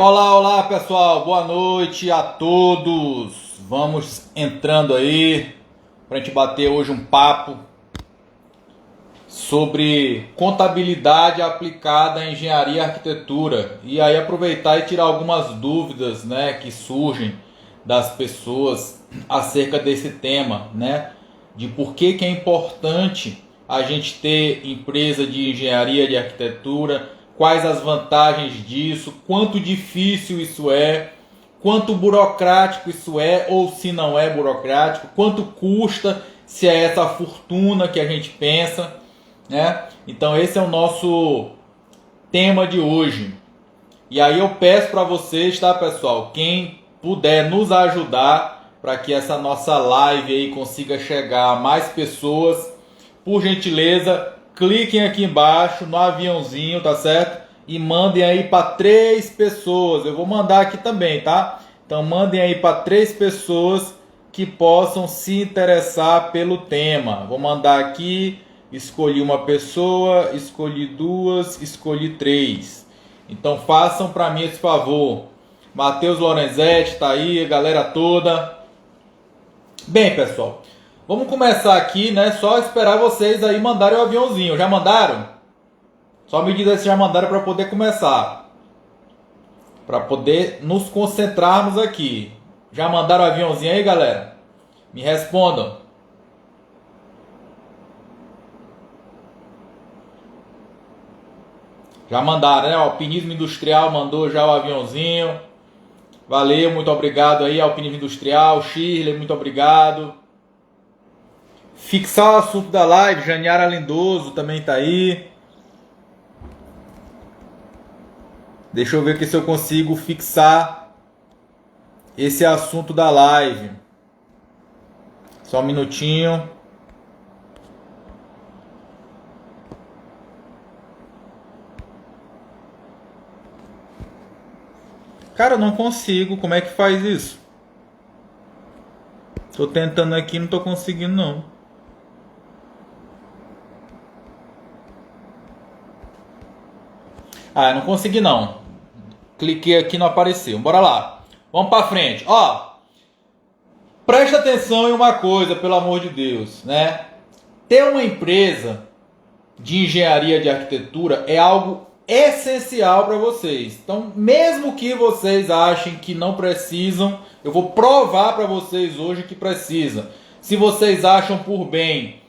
Olá, olá pessoal, boa noite a todos. Vamos entrando aí para a gente bater hoje um papo sobre contabilidade aplicada à engenharia e arquitetura. E aí aproveitar e tirar algumas dúvidas, né, que surgem das pessoas acerca desse tema, né, de por que é importante a gente ter empresa de engenharia e de arquitetura, quais as vantagens disso, quanto difícil isso é, quanto burocrático isso é, ou se não é burocrático, quanto custa, se é essa fortuna que a gente pensa, né? Então esse é o nosso tema de hoje. E aí eu peço para vocês, tá, pessoal, quem puder nos ajudar para que essa nossa live aí consiga chegar a mais pessoas, por gentileza, cliquem aqui embaixo no aviãozinho, tá certo? E mandem aí para 3 pessoas. Eu vou mandar aqui também, tá? Então mandem aí para 3 pessoas que possam se interessar pelo tema. Vou mandar aqui, escolhi uma pessoa, escolhi 2, escolhi 3. Então façam para mim esse favor. Matheus Lorenzetti tá aí, a galera toda. Bem, pessoal, vamos começar aqui, né? Só esperar vocês aí mandarem o aviãozinho. Já mandaram? Só me diz aí se já mandaram para poder começar. Para poder nos concentrarmos aqui. Já mandaram o aviãozinho aí, galera? Me respondam. Já mandaram, né? O Alpinismo Industrial mandou já o aviãozinho. Valeu, muito obrigado aí, Alpinismo Industrial. Shirley, muito obrigado. Fixar o assunto da live, Janiara Lindoso também tá aí. Deixa eu ver aqui se eu consigo fixar esse assunto da live. Só um minutinho. Cara, eu não consigo. Como é que faz isso? Tô tentando aqui, não tô conseguindo não. Ah, eu não consegui não. Cliquei aqui, não apareceu. Bora lá. Vamos pra frente. Ó, presta atenção em uma coisa, pelo amor de Deus, né? Ter uma empresa de engenharia de arquitetura é algo essencial para vocês. Então, mesmo que vocês achem que não precisam, eu vou provar para vocês hoje que precisa. Se vocês acham por bem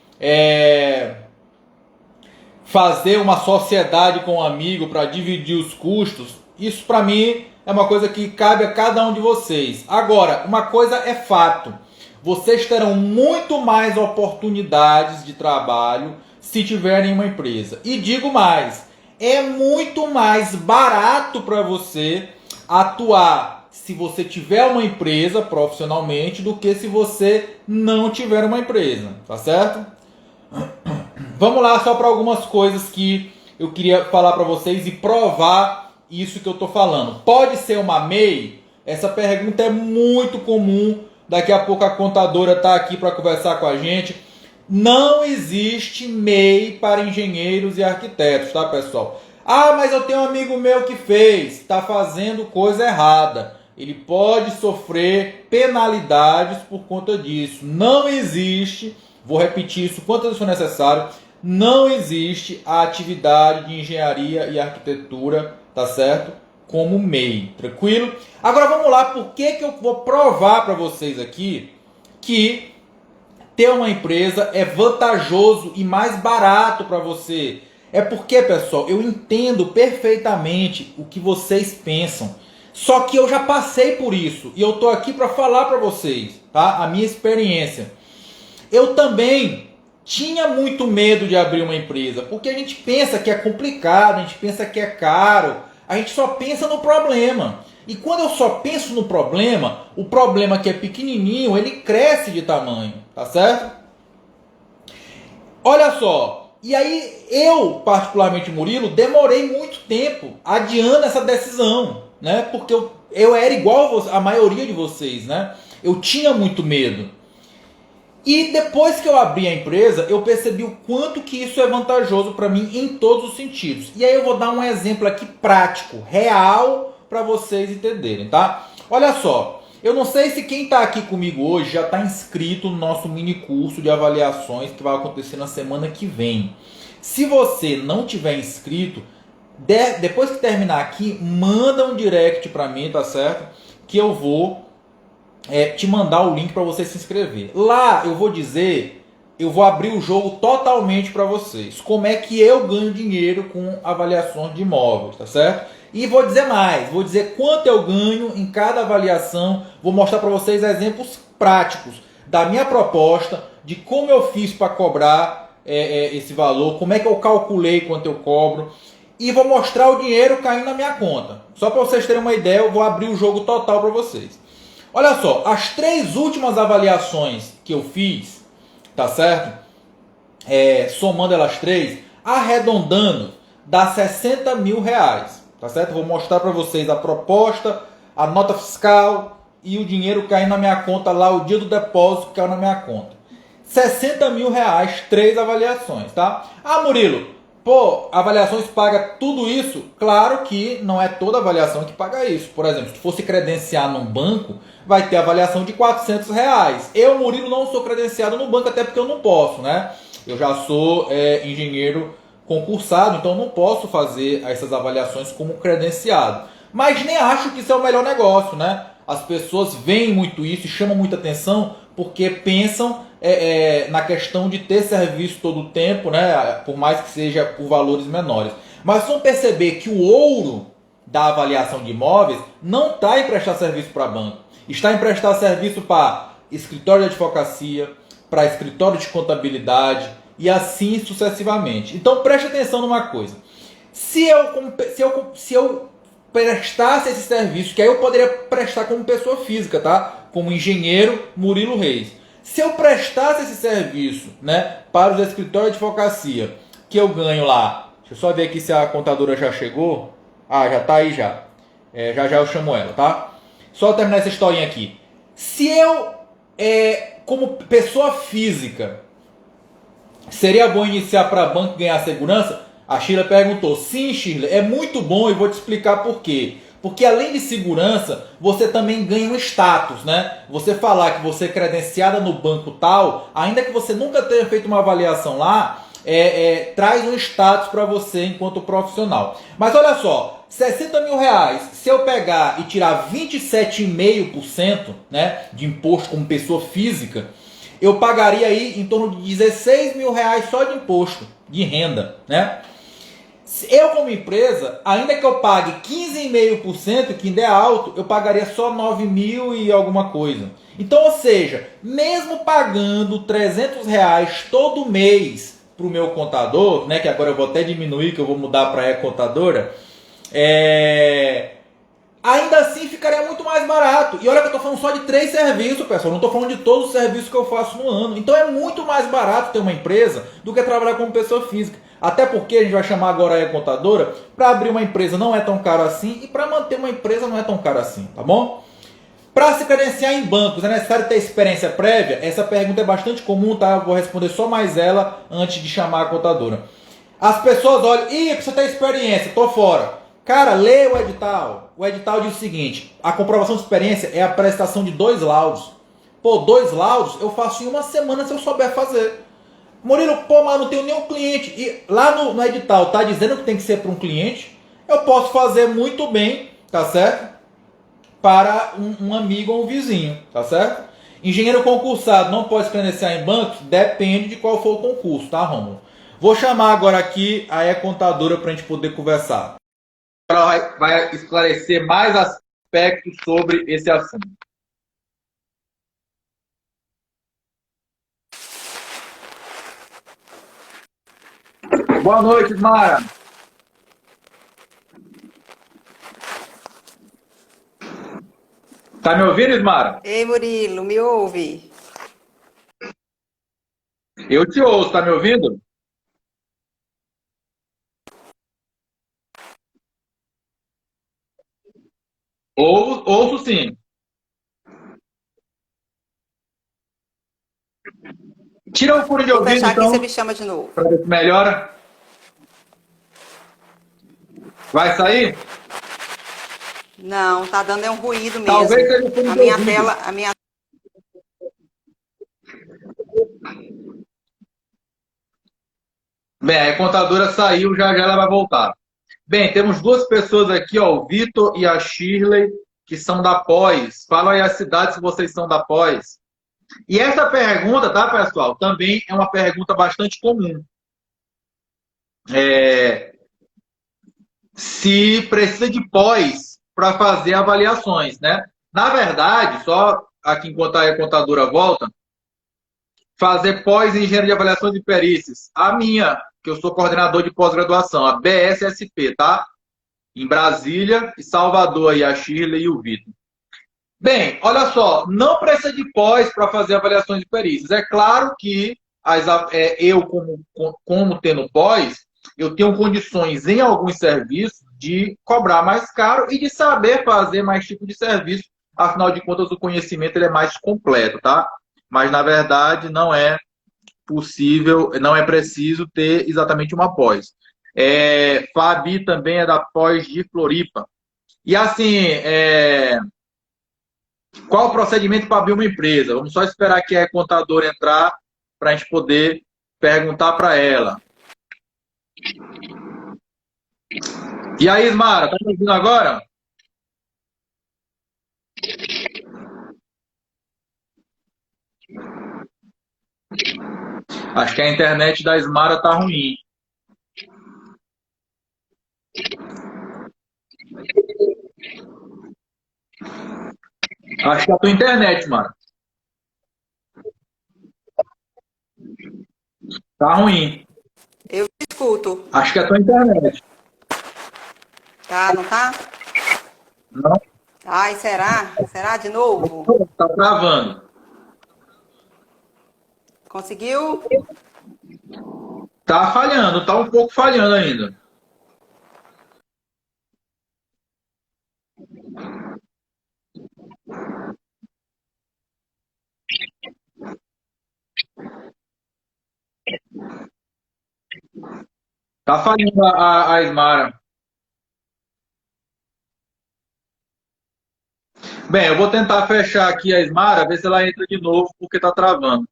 fazer uma sociedade com um amigo para dividir os custos, isso para mim é uma coisa que cabe a cada um de vocês. Agora, uma coisa é fato: vocês terão muito mais oportunidades de trabalho se tiverem uma empresa. E digo mais, é muito mais barato para você atuar se você tiver uma empresa profissionalmente do que se você não tiver uma empresa, tá certo? Vamos lá só para algumas coisas que eu queria falar para vocês e provar isso que eu tô falando. Pode ser uma MEI? Essa pergunta é muito comum. Daqui a pouco a contadora tá aqui para conversar com a gente. Não existe MEI para engenheiros e arquitetos, tá, pessoal? Ah, mas eu tenho um amigo meu que fez. Está fazendo coisa errada. Ele pode sofrer penalidades por conta disso. Não existe, vou repetir isso quantas vezes for necessário, não existe a atividade de engenharia e arquitetura, tá certo? Como MEI, tranquilo? Agora vamos lá, por que eu vou provar para vocês aqui que ter uma empresa é vantajoso e mais barato para você. É porque, pessoal, eu entendo perfeitamente o que vocês pensam. Só que eu já passei por isso e eu tô aqui para falar para vocês, tá? A minha experiência. Eu também tinha muito medo de abrir uma empresa, porque a gente pensa que é complicado, a gente pensa que é caro, a gente só pensa no problema. E quando eu só penso no problema, o problema que é pequenininho, ele cresce de tamanho, tá certo? Olha só, e aí eu, particularmente Murilo, demorei muito tempo adiando essa decisão, né? Porque eu era igual a maioria de vocês, né? Eu tinha muito medo. E depois que eu abri a empresa, eu percebi o quanto que isso é vantajoso para mim em todos os sentidos. E aí eu vou dar um exemplo aqui prático, real, para vocês entenderem, tá? Olha só, eu não sei se quem está aqui comigo hoje já está inscrito no nosso mini curso de avaliações que vai acontecer na semana que vem. Se você não tiver inscrito, depois que terminar aqui, manda um direct para mim, tá certo? Que eu vou te mandar o link para você se inscrever. Lá eu vou dizer, eu vou abrir o jogo totalmente para vocês. Como é que eu ganho dinheiro com avaliações de imóveis, tá certo? E vou dizer mais, vou dizer quanto eu ganho em cada avaliação. Vou mostrar para vocês exemplos práticos da minha proposta, de como eu fiz para cobrar esse valor, como é que eu calculei quanto eu cobro. E vou mostrar o dinheiro caindo na minha conta. Só para vocês terem uma ideia, eu vou abrir o jogo total para vocês. Olha só, as 3 últimas avaliações que eu fiz, tá certo? Somando elas 3, arredondando, dá 60 mil reais, tá certo? Vou mostrar para vocês a proposta, a nota fiscal e o dinheiro caindo na minha conta lá, o dia do depósito que caiu na minha conta. 60 mil reais, 3 avaliações, tá? Ah, Murilo, pô, avaliações paga tudo isso? Claro que não é toda avaliação que paga isso. Por exemplo, se fosse credenciar num banco, vai ter avaliação de 400 reais. Eu, Murilo, não sou credenciado no banco, até porque eu não posso, né? Eu já sou engenheiro concursado, então não posso fazer essas avaliações como credenciado. Mas nem acho que isso é o melhor negócio, né? As pessoas veem muito isso e chamam muita atenção porque pensam na questão de ter serviço todo o tempo, né? Por mais que seja por valores menores. Mas vão perceber que o ouro da avaliação de imóveis não está em prestar serviço para banco. Está em prestar serviço para escritório de advocacia, para escritório de contabilidade e assim sucessivamente. Então preste atenção numa coisa. Se eu prestasse esse serviço, que aí eu poderia prestar como pessoa física, tá? Como engenheiro Murilo Reis. Se eu prestasse esse serviço, né, para os escritórios de advocacia, que eu ganho lá, deixa eu só ver aqui se a contadora já chegou. Ah, já tá aí já. Já eu chamo ela, tá? Só terminar essa historinha aqui. Se eu, como pessoa física, seria bom iniciar para banco ganhar segurança? A Sheila perguntou. Sim, Sheila, é muito bom e vou te explicar por quê. Porque além de segurança, você também ganha um status, né? Você falar que você é credenciada no banco tal, ainda que você nunca tenha feito uma avaliação lá, traz um status para você enquanto profissional. Mas olha só, 60 mil reais, se eu pegar e tirar 27,5%, né, de imposto como pessoa física, eu pagaria aí em torno de 16 mil reais só de imposto de renda, né? Eu como empresa, ainda que eu pague 15,5%, que ainda é alto, eu pagaria só 9 mil e alguma coisa. Então, ou seja, mesmo pagando 300 reais todo mês para o meu contador, né, que agora eu vou até diminuir, que eu vou mudar para e-contadora, ainda assim ficaria muito mais barato. E olha que eu estou falando só de 3 serviços, pessoal. Não estou falando de todos os serviços que eu faço no ano. Então é muito mais barato ter uma empresa do que trabalhar como pessoa física. Até porque a gente vai chamar agora a contadora. Para abrir uma empresa não é tão caro assim. E para manter uma empresa não é tão caro assim, tá bom? Para se credenciar em bancos, é necessário ter experiência prévia? Essa pergunta é bastante comum, tá? Eu vou responder só mais ela antes de chamar a contadora. As pessoas olham, precisa ter experiência, tô fora. Cara, lê o edital. O edital diz o seguinte: a comprovação de experiência é a prestação de 2 laudos. Pô, 2 laudos eu faço em uma semana se eu souber fazer. Murilo, pô, mas não tenho nenhum cliente. E lá no edital tá dizendo que tem que ser para um cliente. Eu posso fazer muito bem, tá certo? Para um amigo ou um vizinho, tá certo? Engenheiro concursado não pode se credenciar em bancos? Depende de qual for o concurso, tá, Romulo? Vou chamar agora aqui a e-contadora para a gente poder conversar. Ela vai esclarecer mais aspectos sobre esse assunto. Boa noite, Mara. Tá me ouvindo, Ismara? Ei, Murilo, me ouve? Eu te ouço, tá me ouvindo? Ouço sim. Tira o fone de Vou ouvido, fechar aqui e você então, me chama de novo. para ver se melhora. Vai sair? Não, tá dando um ruído Talvez mesmo. seja o fone A de minha ouvido. tela, a minha... Bem, a contadora saiu, já já ela vai voltar. Bem, temos duas pessoas aqui, ó, o Vitor e a Shirley, que são da Pós. Fala aí a cidade se vocês são da Pós. E essa pergunta, tá, pessoal, também é uma pergunta bastante comum. É, se precisa de pós para fazer avaliações, né? Na verdade, só aqui enquanto a contadora volta, fazer pós em engenharia de avaliações e perícias. A minha, que eu sou coordenador de pós-graduação, a BSSP, tá? Em Brasília e Salvador, aí a Shirley e o Vitor. Bem, olha só, não precisa de pós para fazer avaliações de perícias. É claro que eu, como tendo pós, eu tenho condições em alguns serviços de cobrar mais caro e de saber fazer mais tipo de serviço. Afinal de contas, o conhecimento ele é mais completo, tá? Mas, na verdade, não é possível, não é preciso ter exatamente uma pós. Fabi também é da pós de Floripa. E assim, qual o procedimento para abrir uma empresa? Vamos só esperar que a contadora entrar para a gente poder perguntar para ela. E aí, Ismara, tá me ouvindo agora? Acho que a internet da Ismara tá ruim. Acho que é a tua internet, Ismara. Tá ruim. Eu escuto. Acho que é a tua internet. Tá, não tá? Não, Ai, será? Será de novo? tá travando. Conseguiu? Tá falhando, tá um pouco falhando ainda. Tá falhando a Ismara. Bem, eu vou tentar fechar aqui a Ismara, ver se ela entra de novo, porque tá travando.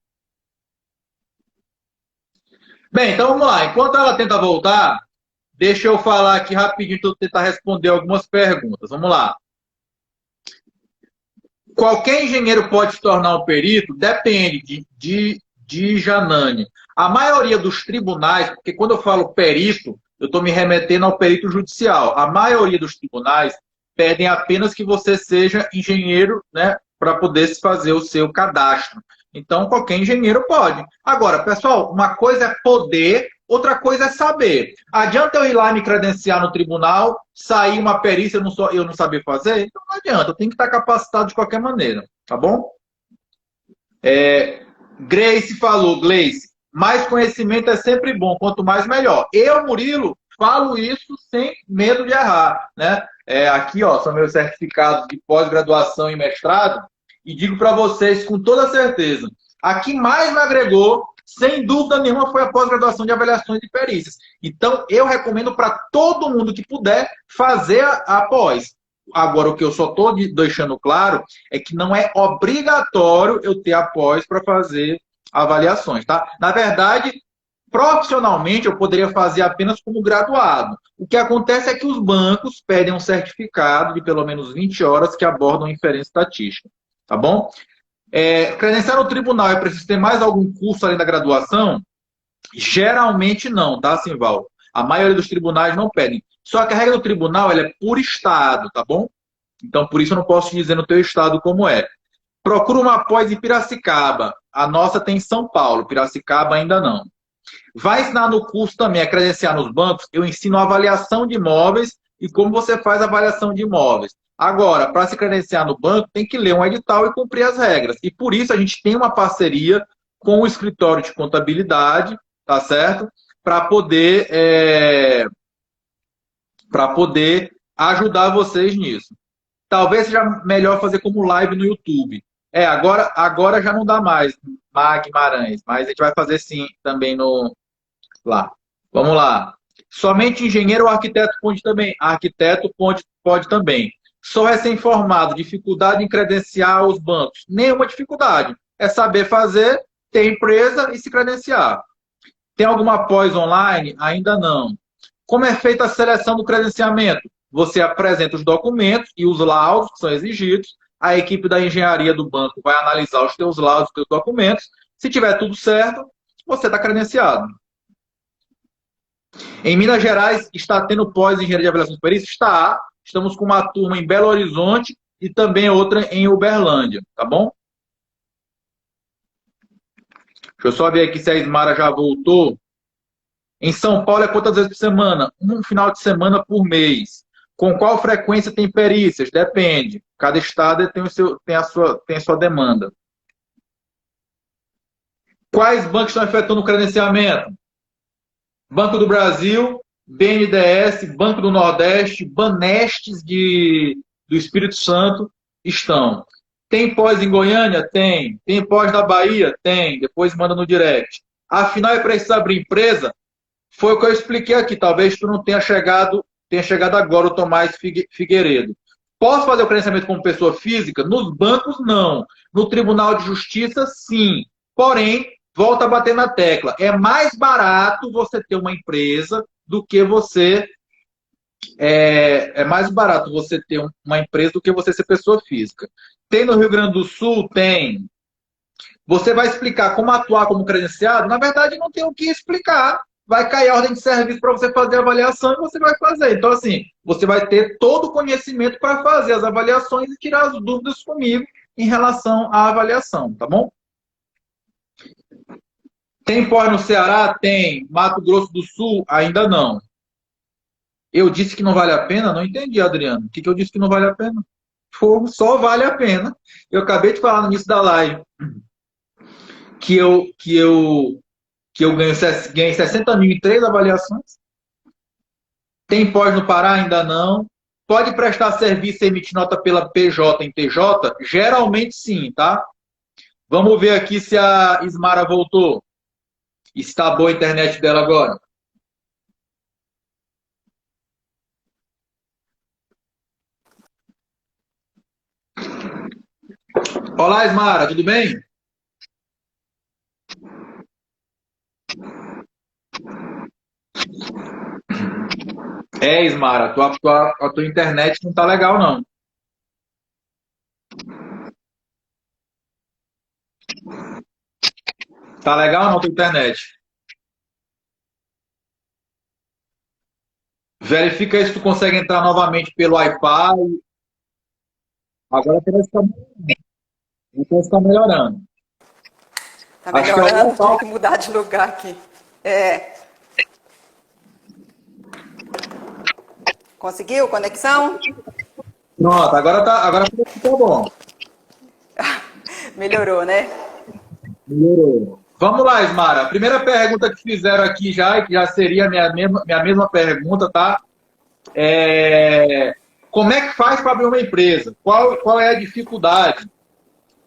Bem, então vamos lá. Enquanto ela tenta voltar, deixa eu falar aqui rapidinho para eu tentar responder algumas perguntas. Vamos lá. Qualquer engenheiro pode se tornar um perito? Depende de Janane. A maioria dos tribunais, porque quando eu falo perito, eu estou me remetendo ao perito judicial. A maioria dos tribunais pedem apenas que você seja engenheiro, né, para poder se fazer o seu cadastro. Então, qualquer engenheiro pode. Agora, pessoal, uma coisa é poder, outra coisa é saber. Adianta eu ir lá me credenciar no tribunal, sair uma perícia eu não saber fazer? Então não adianta, eu tenho que estar capacitado de qualquer maneira, tá bom? Grace falou, Gleice, mais conhecimento é sempre bom, quanto mais melhor. Eu, Murilo, falo isso sem medo de errar, né? Aqui, ó, são meus certificados de pós-graduação e mestrado, e digo para vocês com toda certeza, a que mais me agregou, sem dúvida nenhuma, foi a pós-graduação de avaliações de perícias. Então, eu recomendo para todo mundo que puder fazer a pós. Agora, o que eu só estou deixando claro é que não é obrigatório eu ter a pós para fazer avaliações, tá? Na verdade, profissionalmente, eu poderia fazer apenas como graduado. O que acontece é que os bancos pedem um certificado de pelo menos 20 horas que abordam inferência estatística, tá bom? Credenciar no tribunal, é preciso ter mais algum curso além da graduação? Geralmente não, tá, Simval? A maioria dos tribunais não pedem. Só que a regra do tribunal ela é por estado, tá bom? Então, por isso eu não posso te dizer no teu estado como é. Procura uma pós em Piracicaba. A nossa tem em São Paulo, Piracicaba ainda não. Vai ensinar no curso também a credenciar nos bancos? Eu ensino avaliação de imóveis e como você faz a avaliação de imóveis. Agora, para se credenciar no banco, tem que ler um edital e cumprir as regras. E por isso a gente tem uma parceria com o escritório de contabilidade, tá certo? Para poder ajudar vocês nisso. Talvez seja melhor fazer como live no YouTube. Agora já não dá mais, Guimarães, mas a gente vai fazer sim também no lá. Vamos lá. Somente engenheiro ou arquiteto pode também? Arquiteto pode também. Sou recém-formado, dificuldade em credenciar os bancos? Nenhuma dificuldade. É saber fazer, ter empresa e se credenciar. Tem alguma pós online? Ainda não. Como é feita a seleção do credenciamento? Você apresenta os documentos e os laudos que são exigidos. A equipe da engenharia do banco vai analisar os teus laudos, os teus documentos. Se tiver tudo certo, você está credenciado. Em Minas Gerais, está tendo pós-engenharia de avaliação de perícia? Está. Estamos com uma turma em Belo Horizonte e também outra em Uberlândia, tá bom? Deixa eu só ver aqui se a Ismara já voltou. Em São Paulo é quantas vezes por semana? Um final de semana por mês. Com qual frequência tem perícias? Depende. Cada estado tem a sua demanda. Quais bancos estão efetuando o credenciamento? Banco do Brasil, BNDES, Banco do Nordeste, Banestes do Espírito Santo estão. Tem pós em Goiânia? Tem. Tem pós na Bahia? Tem. Depois manda no direct. Afinal, é preciso abrir empresa? Foi o que eu expliquei aqui. Talvez tu não tenha chegado agora, o Tomás Figueiredo. Posso fazer o credenciamento como pessoa física? Nos bancos, não. No Tribunal de Justiça, sim. Porém, volta a bater na tecla. É mais barato você ter uma empresa do que você... É mais barato você ter uma empresa do que você ser pessoa física. Tem no Rio Grande do Sul? Tem. Você vai explicar como atuar como credenciado? Na verdade, não tem o que explicar. Vai cair a ordem de serviço para você fazer a avaliação e você vai fazer. Então, assim, você vai ter todo o conhecimento para fazer as avaliações e tirar as dúvidas comigo em relação à avaliação, tá bom? Tem pós no Ceará? Tem. Mato Grosso do Sul? Ainda não. Eu disse que não vale a pena? Não entendi, Adriano. O que eu disse que não vale a pena? Fogo, só vale a pena. Eu acabei de falar no início da live que eu ganhei 60 mil em 3 avaliações. Tem pós no Pará? Ainda não. Pode prestar serviço e emitir nota pela PJ em TJ? Geralmente sim, tá? Vamos ver aqui se a Ismara voltou. Está boa a internet dela agora. Olá, Ismara, tudo bem? Ismara, a tua internet não tá legal, não. Tá legal ou não a tua internet? Verifica aí se tu consegue entrar novamente pelo Wi-Fi. Agora parece que tá melhorando. Tá Acho que é o melhorando? Tive local. que mudar de lugar aqui. Conseguiu conexão? Pronto, agora tá bom. Melhorou, né? Melhorou. Vamos lá, Ismara. A primeira pergunta que fizeram aqui já, e que já seria a minha mesma pergunta, tá? Como é que faz para abrir uma empresa? Qual é a dificuldade?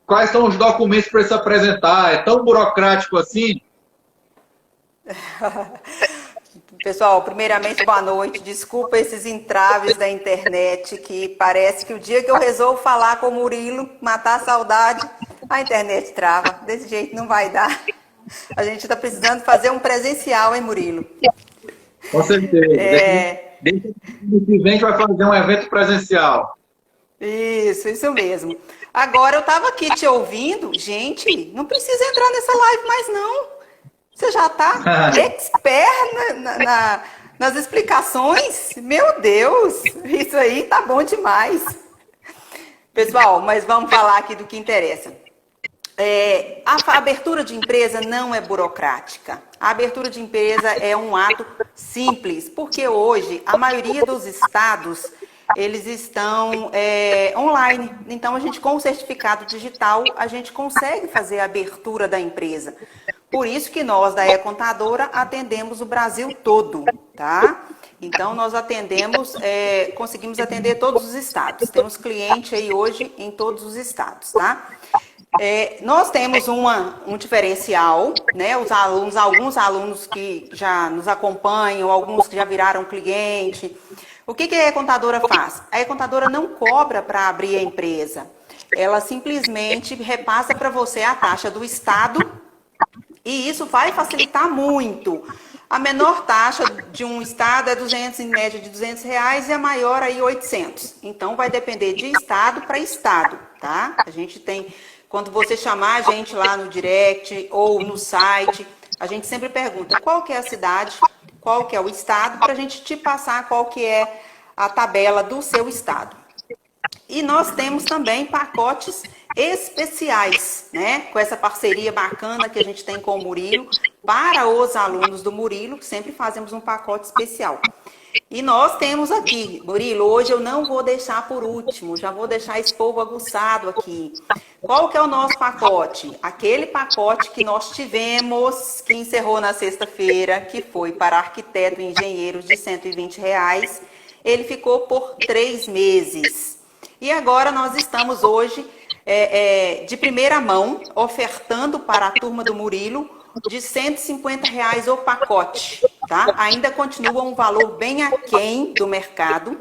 Quais são os documentos para se apresentar? É tão burocrático assim? Pessoal, primeiramente, boa noite. Desculpa esses entraves da internet, que parece que o dia que eu resolvo falar com o Murilo, matar a saudade, a internet trava. Desse jeito não vai dar. A gente está precisando fazer um presencial, hein, Murilo? Com certeza. Desde que vem, a gente vai fazer um evento presencial. Isso mesmo. Agora, eu estava aqui te ouvindo. Gente, não precisa entrar nessa live mais, não. Você já está expert nas explicações? Meu Deus, isso aí tá bom demais. Pessoal, mas vamos falar aqui do que interessa. A abertura de empresa não é burocrática. A abertura de empresa é um ato simples, porque hoje a maioria dos estados eles estão online. Então, a gente com o certificado digital, a gente consegue fazer a abertura da empresa. Por isso que nós, da E-Contadora, atendemos o Brasil todo, tá? Então, nós atendemos, conseguimos atender todos os estados. Temos cliente aí hoje em todos os estados, tá? Nós temos um diferencial, né? Alguns alunos que já nos acompanham, alguns que já viraram cliente. O que a contadora faz? A contadora não cobra para abrir a empresa. Ela simplesmente repassa para você a taxa do estado e isso vai facilitar muito. A menor taxa de um estado é 200, em média de R$ 200 e a maior aí 800. Então vai depender de estado para estado, tá? A gente tem, quando você chamar a gente lá no direct ou no site, a gente sempre pergunta qual que é a cidade, qual que é o estado, para a gente te passar qual que é a tabela do seu estado. E nós temos também pacotes especiais, né? Com essa parceria bacana que a gente tem com o Murilo, para os alunos do Murilo, sempre fazemos um pacote especial. E nós temos aqui, Murilo, hoje eu não vou deixar por último, já vou deixar esse povo aguçado aqui. Qual que é o nosso pacote? Aquele pacote que nós tivemos, que encerrou na sexta-feira, que foi para arquiteto e engenheiros de R$ 120, ele ficou por 3 meses. E agora nós estamos hoje, de primeira mão, ofertando para a turma do Murilo de R$ 150 o pacote, tá? Ainda continua um valor bem aquém do mercado.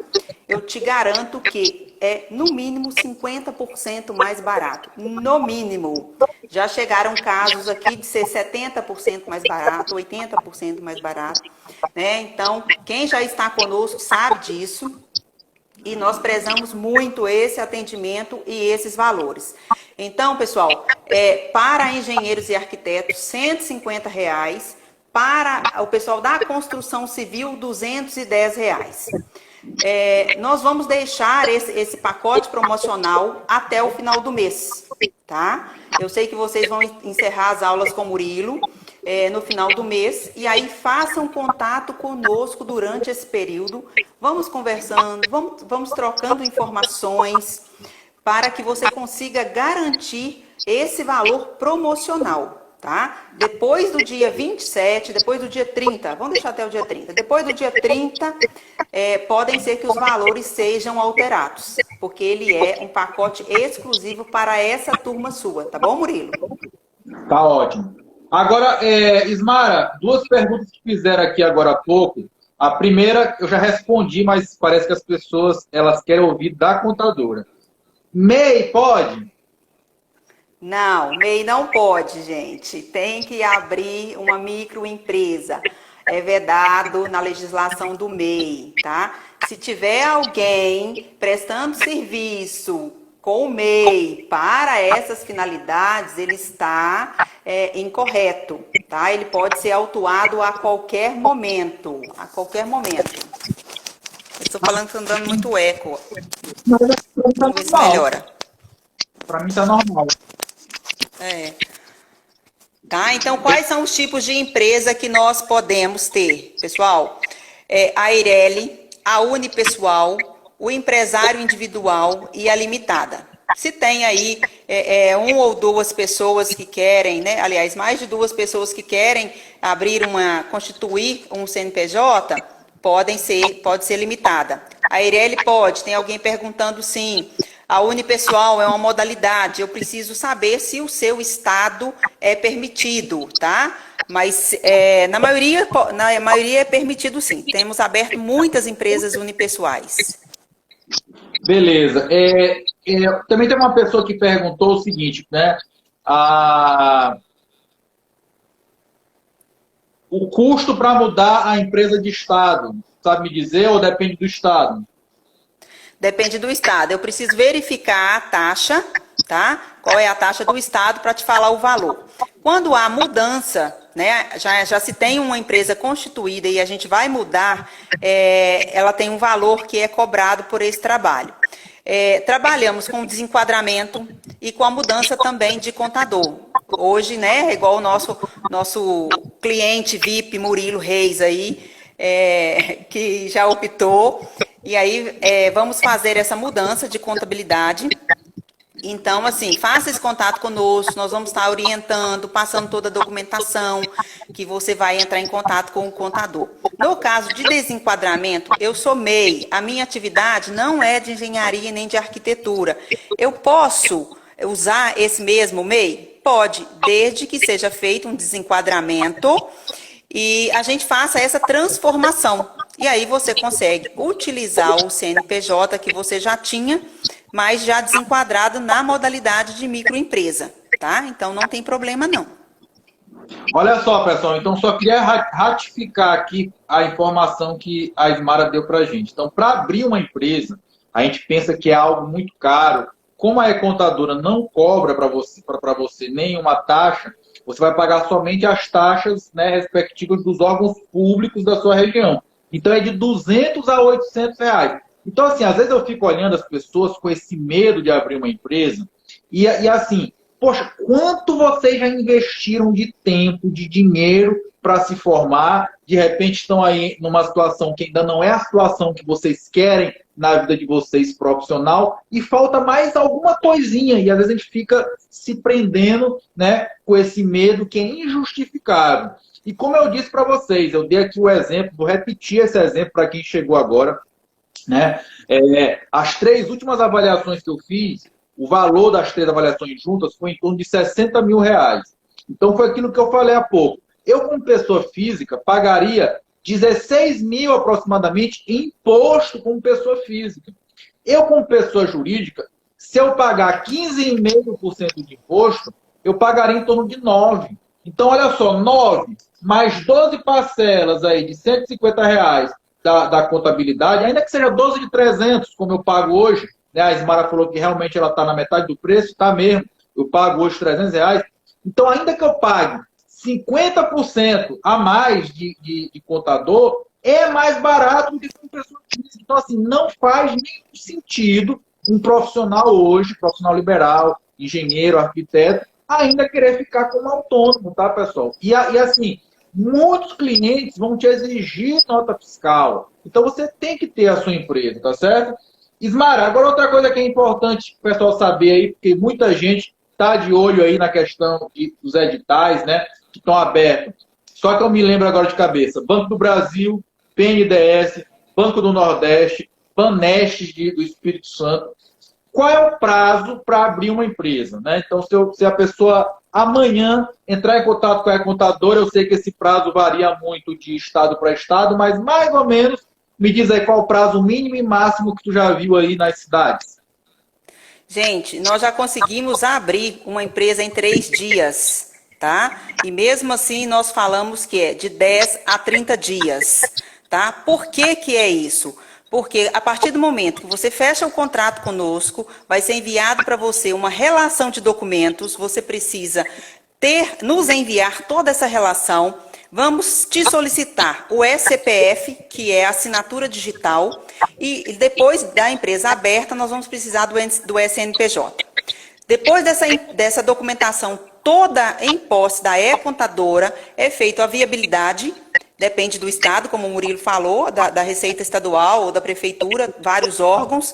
Eu te garanto que é no mínimo 50% mais barato, no mínimo. Já chegaram casos aqui de ser 70% mais barato, 80% mais barato, né? Então, quem já está conosco sabe disso. E nós prezamos muito esse atendimento e esses valores. Então, pessoal, para engenheiros e arquitetos, R$ 150. Para o pessoal da construção civil, R$ 210. Nós vamos deixar esse pacote promocional até o final do mês, tá? Eu sei que vocês vão encerrar as aulas com o Murilo no final do mês, e aí façam contato conosco durante esse período. Vamos conversando, vamos trocando informações para que você consiga garantir esse valor promocional, tá? Depois do dia 27, depois do dia 30, vamos deixar até o dia 30. Depois do dia 30, podem ser que os valores sejam alterados, porque ele é um pacote exclusivo para essa turma sua, tá bom, Murilo? Tá ótimo. Agora, Ismara, 2 perguntas que fizeram aqui agora há pouco. A primeira eu já respondi, mas parece que as pessoas elas querem ouvir da contadora. MEI pode? Não, MEI não pode, gente. Tem que abrir uma microempresa. É vedado na legislação do MEI, tá? Se tiver alguém prestando serviço com o MEI para essas finalidades, ele está incorreto, tá? Ele pode ser autuado a qualquer momento, a qualquer momento. Eu estou falando que está dando muito eco. Vamos ver se melhora. Para mim está normal. Tá? Então, quais são os tipos de empresa que nós podemos ter, pessoal? A Eireli, a unipessoal, o empresário individual e a limitada. Se tem aí 1 ou 2 pessoas que querem, né? Aliás, mais de 2 pessoas que querem constituir um CNPJ, pode ser limitada. A Eireli pode, tem alguém perguntando sim. A unipessoal é uma modalidade, eu preciso saber se o seu estado é permitido, tá? Mas na maioria é permitido sim. Temos aberto muitas empresas unipessoais. Beleza. Também tem uma pessoa que perguntou o seguinte, né? O custo para mudar a empresa de estado, sabe me dizer ou depende do estado? Depende do estado. Eu preciso verificar a taxa, tá? Qual é a taxa do estado para te falar o valor. Quando há mudança, né? Já se tem uma empresa constituída e a gente vai mudar, ela tem um valor que é cobrado por esse trabalho. Trabalhamos com desenquadramento e com a mudança também de contador. Hoje, né, igual o nosso cliente VIP Murilo Reis aí, que já optou, e aí vamos fazer essa mudança de contabilidade. Então, assim, faça esse contato conosco, nós vamos estar orientando, passando toda a documentação, que você vai entrar em contato com o contador. No caso de desenquadramento, eu sou MEI, a minha atividade não é de engenharia nem de arquitetura. Eu posso usar esse mesmo MEI? Pode, desde que seja feito um desenquadramento e a gente faça essa transformação. E aí você consegue utilizar o CNPJ que você já tinha, mas já desenquadrado na modalidade de microempresa, tá? Então não tem problema não. Olha só, pessoal, então só queria ratificar aqui a informação que a Ismara deu para a gente. Então, para abrir uma empresa, a gente pensa que é algo muito caro. Como a e-contadora não cobra para você nenhuma taxa, você vai pagar somente as taxas, né, respectivas dos órgãos públicos da sua região. Então, é de R$ 200 a R$ 800. Então, assim, às vezes eu fico olhando as pessoas com esse medo de abrir uma empresa e assim, poxa, quanto vocês já investiram de tempo, de dinheiro para se formar? De repente estão aí numa situação que ainda não é a situação que vocês querem na vida de vocês profissional e falta mais alguma coisinha. E às vezes a gente fica se prendendo, né, com esse medo que é injustificável. E como eu disse para vocês, eu dei aqui o exemplo, vou repetir esse exemplo para quem chegou agora, né? As 3 últimas avaliações que eu fiz, o valor das 3 avaliações juntas foi em torno de R$ 60 mil. Então, foi aquilo que eu falei há pouco. Eu, como pessoa física, pagaria 16 mil aproximadamente em imposto como pessoa física. Eu, como pessoa jurídica, se eu pagar 15,5% de imposto, eu pagaria em torno de 9. Então, olha só, 9 mais 12 parcelas aí de R$ 150 da contabilidade, ainda que seja 12 de 300, como eu pago hoje, né? A Ismara falou que realmente ela está na metade do preço, está mesmo. Eu pago hoje R$ 300. Então, ainda que eu pague 50% a mais de contador, é mais barato do que uma pessoa física. Então, assim, não faz nenhum sentido um profissional hoje, profissional liberal, engenheiro, arquiteto, ainda querer ficar como autônomo, tá, pessoal? E assim, muitos clientes vão te exigir nota fiscal. Então, você tem que ter a sua empresa, tá certo? Ismara, agora outra coisa que é importante o pessoal saber aí, porque muita gente está de olho aí na questão dos editais, né, que estão abertos. Só que eu me lembro agora de cabeça. Banco do Brasil, BNDES, Banco do Nordeste, Banestes do Espírito Santo. Qual é o prazo para abrir uma empresa, né? Então, se a pessoa amanhã entrar em contato com a contadora, eu sei que esse prazo varia muito de estado para estado, mas mais ou menos me diz aí qual o prazo mínimo e máximo que tu já viu aí nas cidades. Gente, nós já conseguimos abrir uma empresa em 3 dias, tá? E mesmo assim nós falamos que é de 10 a 30 dias, tá? Por que que é isso? Porque a partir do momento que você fecha o contrato conosco, vai ser enviado para você uma relação de documentos, você precisa nos enviar toda essa relação. Vamos te solicitar o SCPF, que é a assinatura digital, e depois da empresa aberta, nós vamos precisar do SNPJ. Depois dessa documentação toda em posse da e-contadora, é feita a viabilidade, depende do estado, como o Murilo falou, da Receita Estadual ou da Prefeitura, vários órgãos.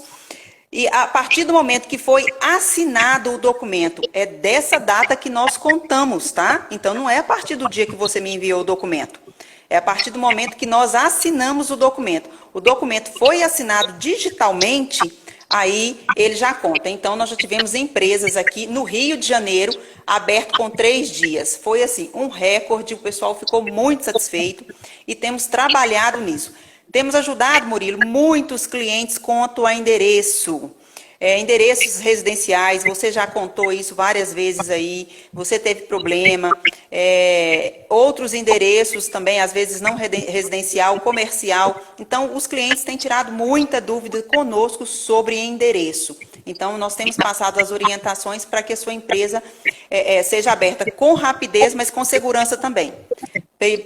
E a partir do momento que foi assinado o documento, é dessa data que nós contamos, tá? Então, não é a partir do dia que você me enviou o documento. É a partir do momento que nós assinamos o documento. O documento foi assinado digitalmente, aí ele já conta. Então, nós já tivemos empresas aqui no Rio de Janeiro, aberto com 3 dias. Foi, assim, um recorde, o pessoal ficou muito satisfeito e temos trabalhado nisso. Temos ajudado, Murilo, muitos clientes quanto a endereço. Endereços residenciais, você já contou isso várias vezes aí, você teve problema. Outros endereços também, às vezes não residencial, comercial. Então, os clientes têm tirado muita dúvida conosco sobre endereço. Então, nós temos passado as orientações para que a sua empresa seja aberta com rapidez, mas com segurança também.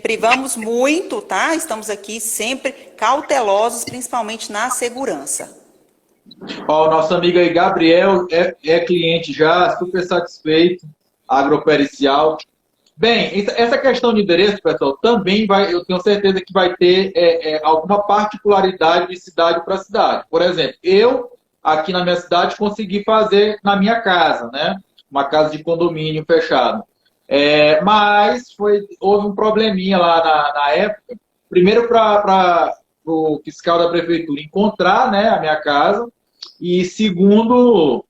Privamos muito, tá? Estamos aqui sempre cautelosos, principalmente na segurança. Ó, o nosso amigo aí, Gabriel, é cliente já, super satisfeito, agropericial. Bem, essa questão de endereço, pessoal, também eu tenho certeza que vai ter alguma particularidade de cidade para cidade. Por exemplo, eu, aqui na minha cidade, consegui fazer na minha casa, né? Uma casa de condomínio fechado. Mas houve um probleminha lá na época. Primeiro, para o fiscal da prefeitura encontrar, né, a minha casa. E segundo,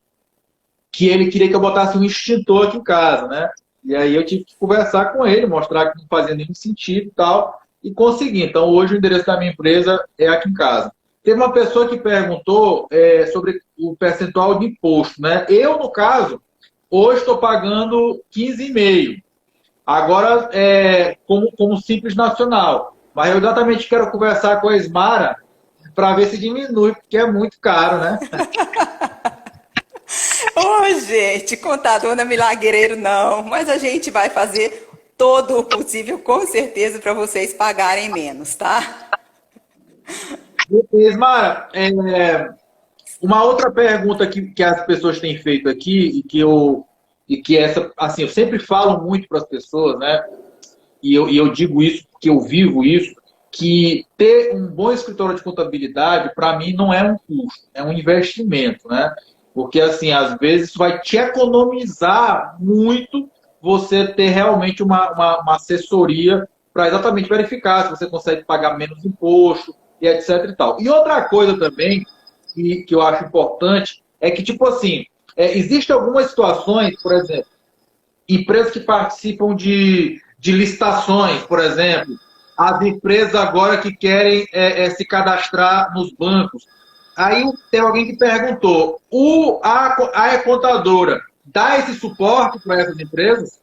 que ele queria que eu botasse um extintor aqui em casa, né? E aí eu tive que conversar com ele, mostrar que não fazia nenhum sentido e tal. e consegui. Então, hoje o endereço da minha empresa é aqui em casa. Teve uma pessoa que perguntou sobre o percentual de imposto, né? Eu, no caso, hoje estou pagando 15,5%. Agora, como simples nacional. Mas eu exatamente quero conversar com a Ismara para ver se diminui, porque é muito caro, né? Ô, gente, contador não é milagreiro, não. Mas a gente vai fazer todo o possível, com certeza, para vocês pagarem menos, tá? Ismara, uma outra pergunta que as pessoas têm feito aqui e que essa, assim, eu sempre falo muito para as pessoas, né? E eu digo isso porque eu vivo isso, que ter um bom escritório de contabilidade, para mim, não é um custo, é um investimento, né? Porque, assim, às vezes isso vai te economizar muito você ter realmente uma assessoria para exatamente verificar se você consegue pagar menos imposto e etc e tal. E outra coisa também que eu acho importante é que, tipo assim, existem algumas situações, por exemplo, empresas que participam de licitações, por exemplo, as empresas agora que querem se cadastrar nos bancos. Aí tem alguém que perguntou, a contadora dá esse suporte para essas empresas?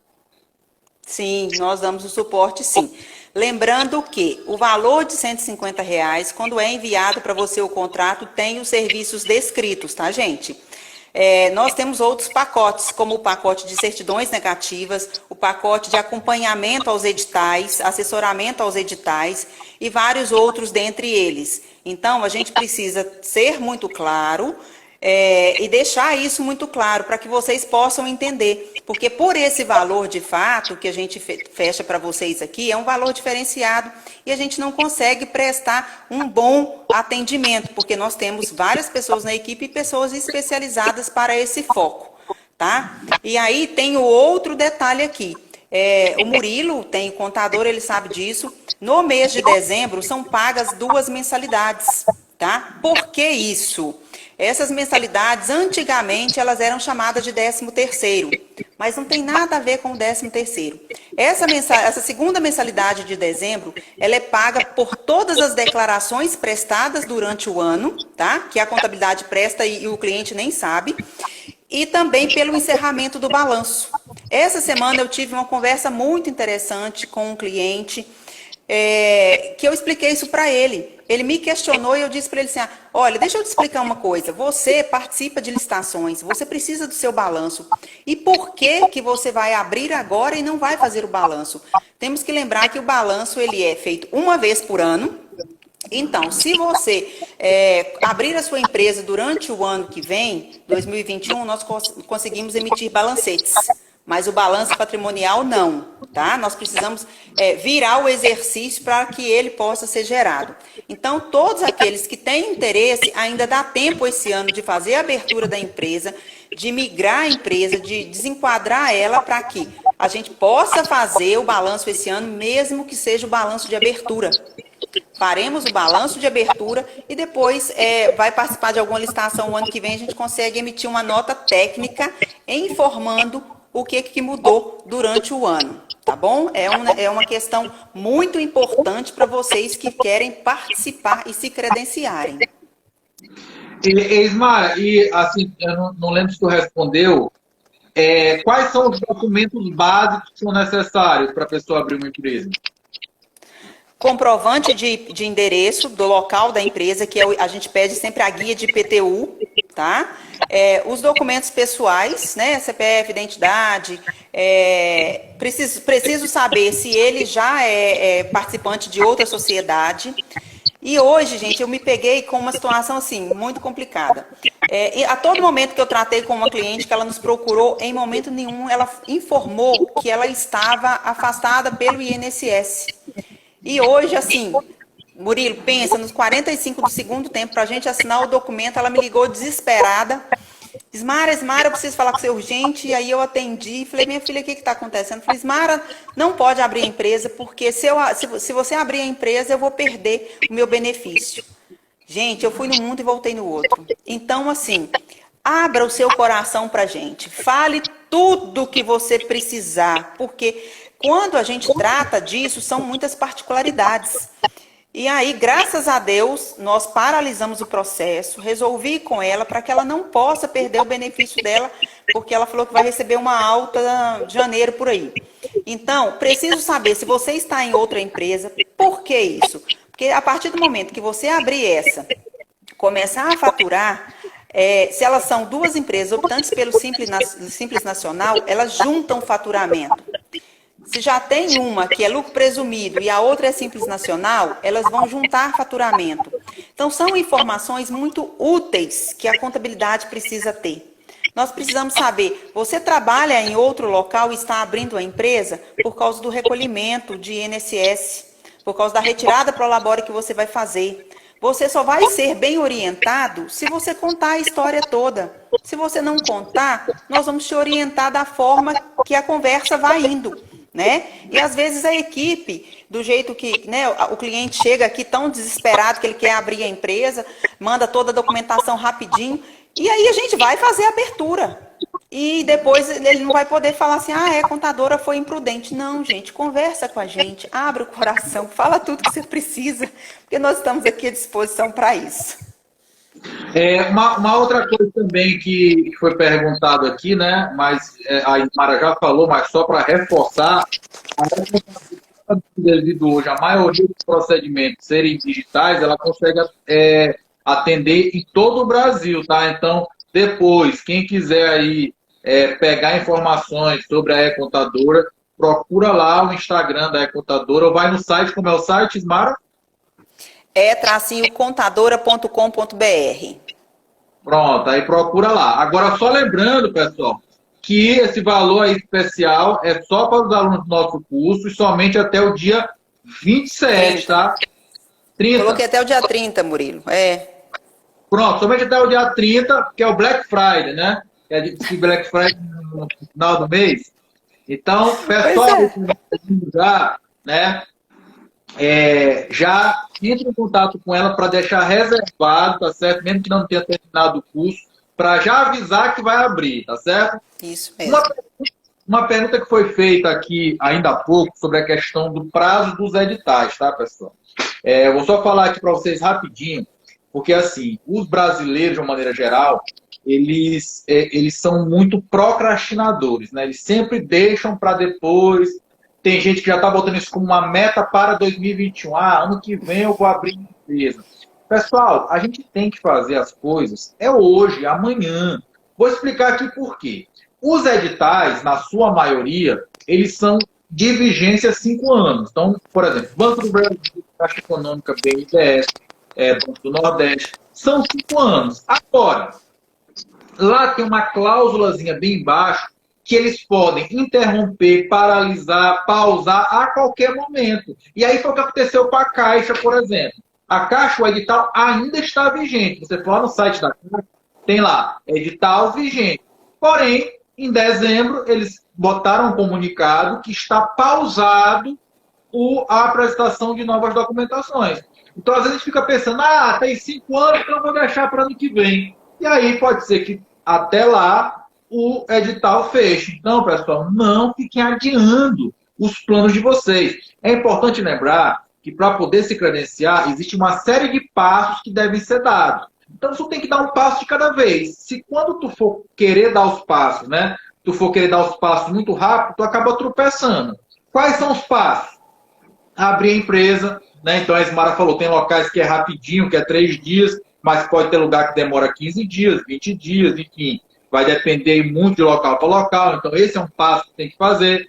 Sim, nós damos o suporte, sim. Lembrando que o valor de R$ 150, quando é enviado para você o contrato, tem os serviços descritos, tá, gente? Nós temos outros pacotes, como o pacote de certidões negativas, o pacote de acompanhamento aos editais, assessoramento aos editais e vários outros dentre eles. Então, a gente precisa ser muito claro e deixar isso muito claro para que vocês possam entender. Porque por esse valor de fato que a gente fecha para vocês aqui, é um valor diferenciado e a gente não consegue prestar um bom atendimento, porque nós temos várias pessoas na equipe e pessoas especializadas para esse foco, tá? E aí tem o outro detalhe aqui. O Murilo tem contador, ele sabe disso. No mês de dezembro são pagas 2 mensalidades, tá? Por que isso? Essas mensalidades, antigamente, elas eram chamadas de 13º, mas não tem nada a ver com o 13º. Essa segunda mensalidade de dezembro, ela é paga por todas as declarações prestadas durante o ano, tá? Que a contabilidade presta e o cliente nem sabe, e também pelo encerramento do balanço. Essa semana eu tive uma conversa muito interessante com um cliente, que eu expliquei isso para ele. Ele me questionou e eu disse para ele assim, olha, deixa eu te explicar uma coisa, você participa de licitações, você precisa do seu balanço. E por que você vai abrir agora e não vai fazer o balanço? Temos que lembrar que o balanço ele é feito uma vez por ano. Então, se você abrir a sua empresa durante o ano que vem, 2021, nós conseguimos emitir balancetes. Mas o balanço patrimonial não, tá? Nós precisamos virar o exercício para que ele possa ser gerado. Então, todos aqueles que têm interesse, ainda dá tempo esse ano de fazer a abertura da empresa, de migrar a empresa, de desenquadrar ela para que a gente possa fazer o balanço esse ano, mesmo que seja o balanço de abertura. Faremos o balanço de abertura e depois vai participar de alguma licitação o ano que vem, a gente consegue emitir uma nota técnica informando o que mudou durante o ano, tá bom? É uma questão muito importante para vocês que querem participar e se credenciarem. Ismar, e assim, eu não lembro se tu respondeu, quais são os documentos básicos que são necessários para a pessoa abrir uma empresa? Comprovante de endereço do local da empresa, que a gente pede sempre a guia de IPTU, tá? Os documentos pessoais, né? CPF, identidade. Preciso saber se ele já é participante de outra sociedade. E hoje, gente, eu me peguei com uma situação assim, muito complicada. A todo momento que eu tratei com uma cliente que ela nos procurou, em momento nenhum ela informou que ela estava afastada pelo INSS. E hoje, assim, Murilo, pensa, nos 45 do segundo tempo, para a gente assinar o documento, ela me ligou desesperada. Ismara, eu preciso falar com você urgente. E aí eu atendi, falei, minha filha, o que está acontecendo? Falei, Ismara, não pode abrir a empresa, porque se você abrir a empresa, eu vou perder o meu benefício. Gente, eu fui no mundo e voltei no outro. Então, assim, abra o seu coração para a gente. Fale tudo que você precisar, porque quando a gente trata disso, são muitas particularidades. E aí, graças a Deus, nós paralisamos o processo, resolvi com ela para que ela não possa perder o benefício dela, porque ela falou que vai receber uma alta de janeiro por aí. Então, preciso saber se você está em outra empresa, por que isso? Porque a partir do momento que você abrir essa, começar a faturar, se elas são duas empresas optantes pelo Simples Nacional, elas juntam o faturamento. Se já tem uma que é lucro presumido e a outra é Simples Nacional, elas vão juntar faturamento. Então, são informações muito úteis que a contabilidade precisa ter. Nós precisamos saber, você trabalha em outro local e está abrindo a empresa por causa do recolhimento de INSS, por causa da retirada pro labore que você vai fazer. Você só vai ser bem orientado se você contar a história toda. Se você não contar, nós vamos te orientar da forma que a conversa vai indo. Né? E às vezes a equipe, do jeito que, né, o cliente chega aqui tão desesperado que ele quer abrir a empresa, manda toda a documentação rapidinho, e aí a gente vai fazer a abertura. E depois ele não vai poder falar assim, a contadora foi imprudente. Não, gente, conversa com a gente, abre o coração, fala tudo que você precisa, porque nós estamos aqui à disposição para isso. Uma outra coisa também que foi perguntado aqui, né? Mas a Ismara já falou, mas só para reforçar, devido hoje a maioria dos procedimentos serem digitais, ela consegue atender em todo o Brasil, tá? Então, depois, quem quiser aí pegar informações sobre a E-Contadora, procura lá o Instagram da E-Contadora ou vai no site, como é o site, Ismara? contadora.com.br. Pronto, aí procura lá. Agora, só lembrando, pessoal, que esse valor aí especial é só para os alunos do nosso curso e somente até o dia 27, tá? 30. Coloquei até o dia 30, Murilo. Pronto, somente até o dia 30, que é o Black Friday, né? Que é de Black Friday no final do mês. Então, pessoal, já, né? Já entre em contato com ela para deixar reservado, tá certo? Mesmo que não tenha terminado o curso, para já avisar que vai abrir, tá certo? Isso mesmo. Uma pergunta que foi feita aqui ainda há pouco sobre a questão do prazo dos editais, tá, pessoal? Eu vou só falar aqui para vocês rapidinho, porque assim, os brasileiros, de uma maneira geral, eles são muito procrastinadores, né? Eles sempre deixam para depois. Tem gente que já está botando isso como uma meta para 2021. Ano que vem eu vou abrir uma empresa. Pessoal, a gente tem que fazer as coisas hoje, amanhã. Vou explicar aqui por quê. Os editais, na sua maioria, eles são de vigência 5 anos. Então, por exemplo, Banco do Brasil, Caixa Econômica, BNDES, Banco do Nordeste, são 5 anos. Agora, lá tem uma cláusulazinha bem embaixo que eles podem interromper, paralisar, pausar a qualquer momento. E aí foi o que aconteceu com a Caixa, por exemplo. A Caixa, o edital ainda está vigente. Você for lá no site da Caixa, tem lá, edital vigente. Porém, em dezembro, eles botaram um comunicado que está pausado a apresentação de novas documentações. Então, às vezes, a gente fica pensando, tem 5 anos, então eu vou deixar para ano que vem. E aí pode ser que até lá o edital feche. Então, pessoal, não fiquem adiando os planos de vocês. É importante lembrar que para poder se credenciar, existe uma série de passos que devem ser dados. Então, você tem que dar um passo de cada vez. Se quando tu for querer dar os passos, né, tu for querer dar os passos muito rápido, tu acaba tropeçando. Quais são os passos? Abrir a empresa, né? Então, a Ismara falou, tem locais que é rapidinho, que é 3 dias, mas pode ter lugar que demora 15 dias, 20 dias, enfim. Vai depender muito de local para local. Então, esse é um passo que tem que fazer.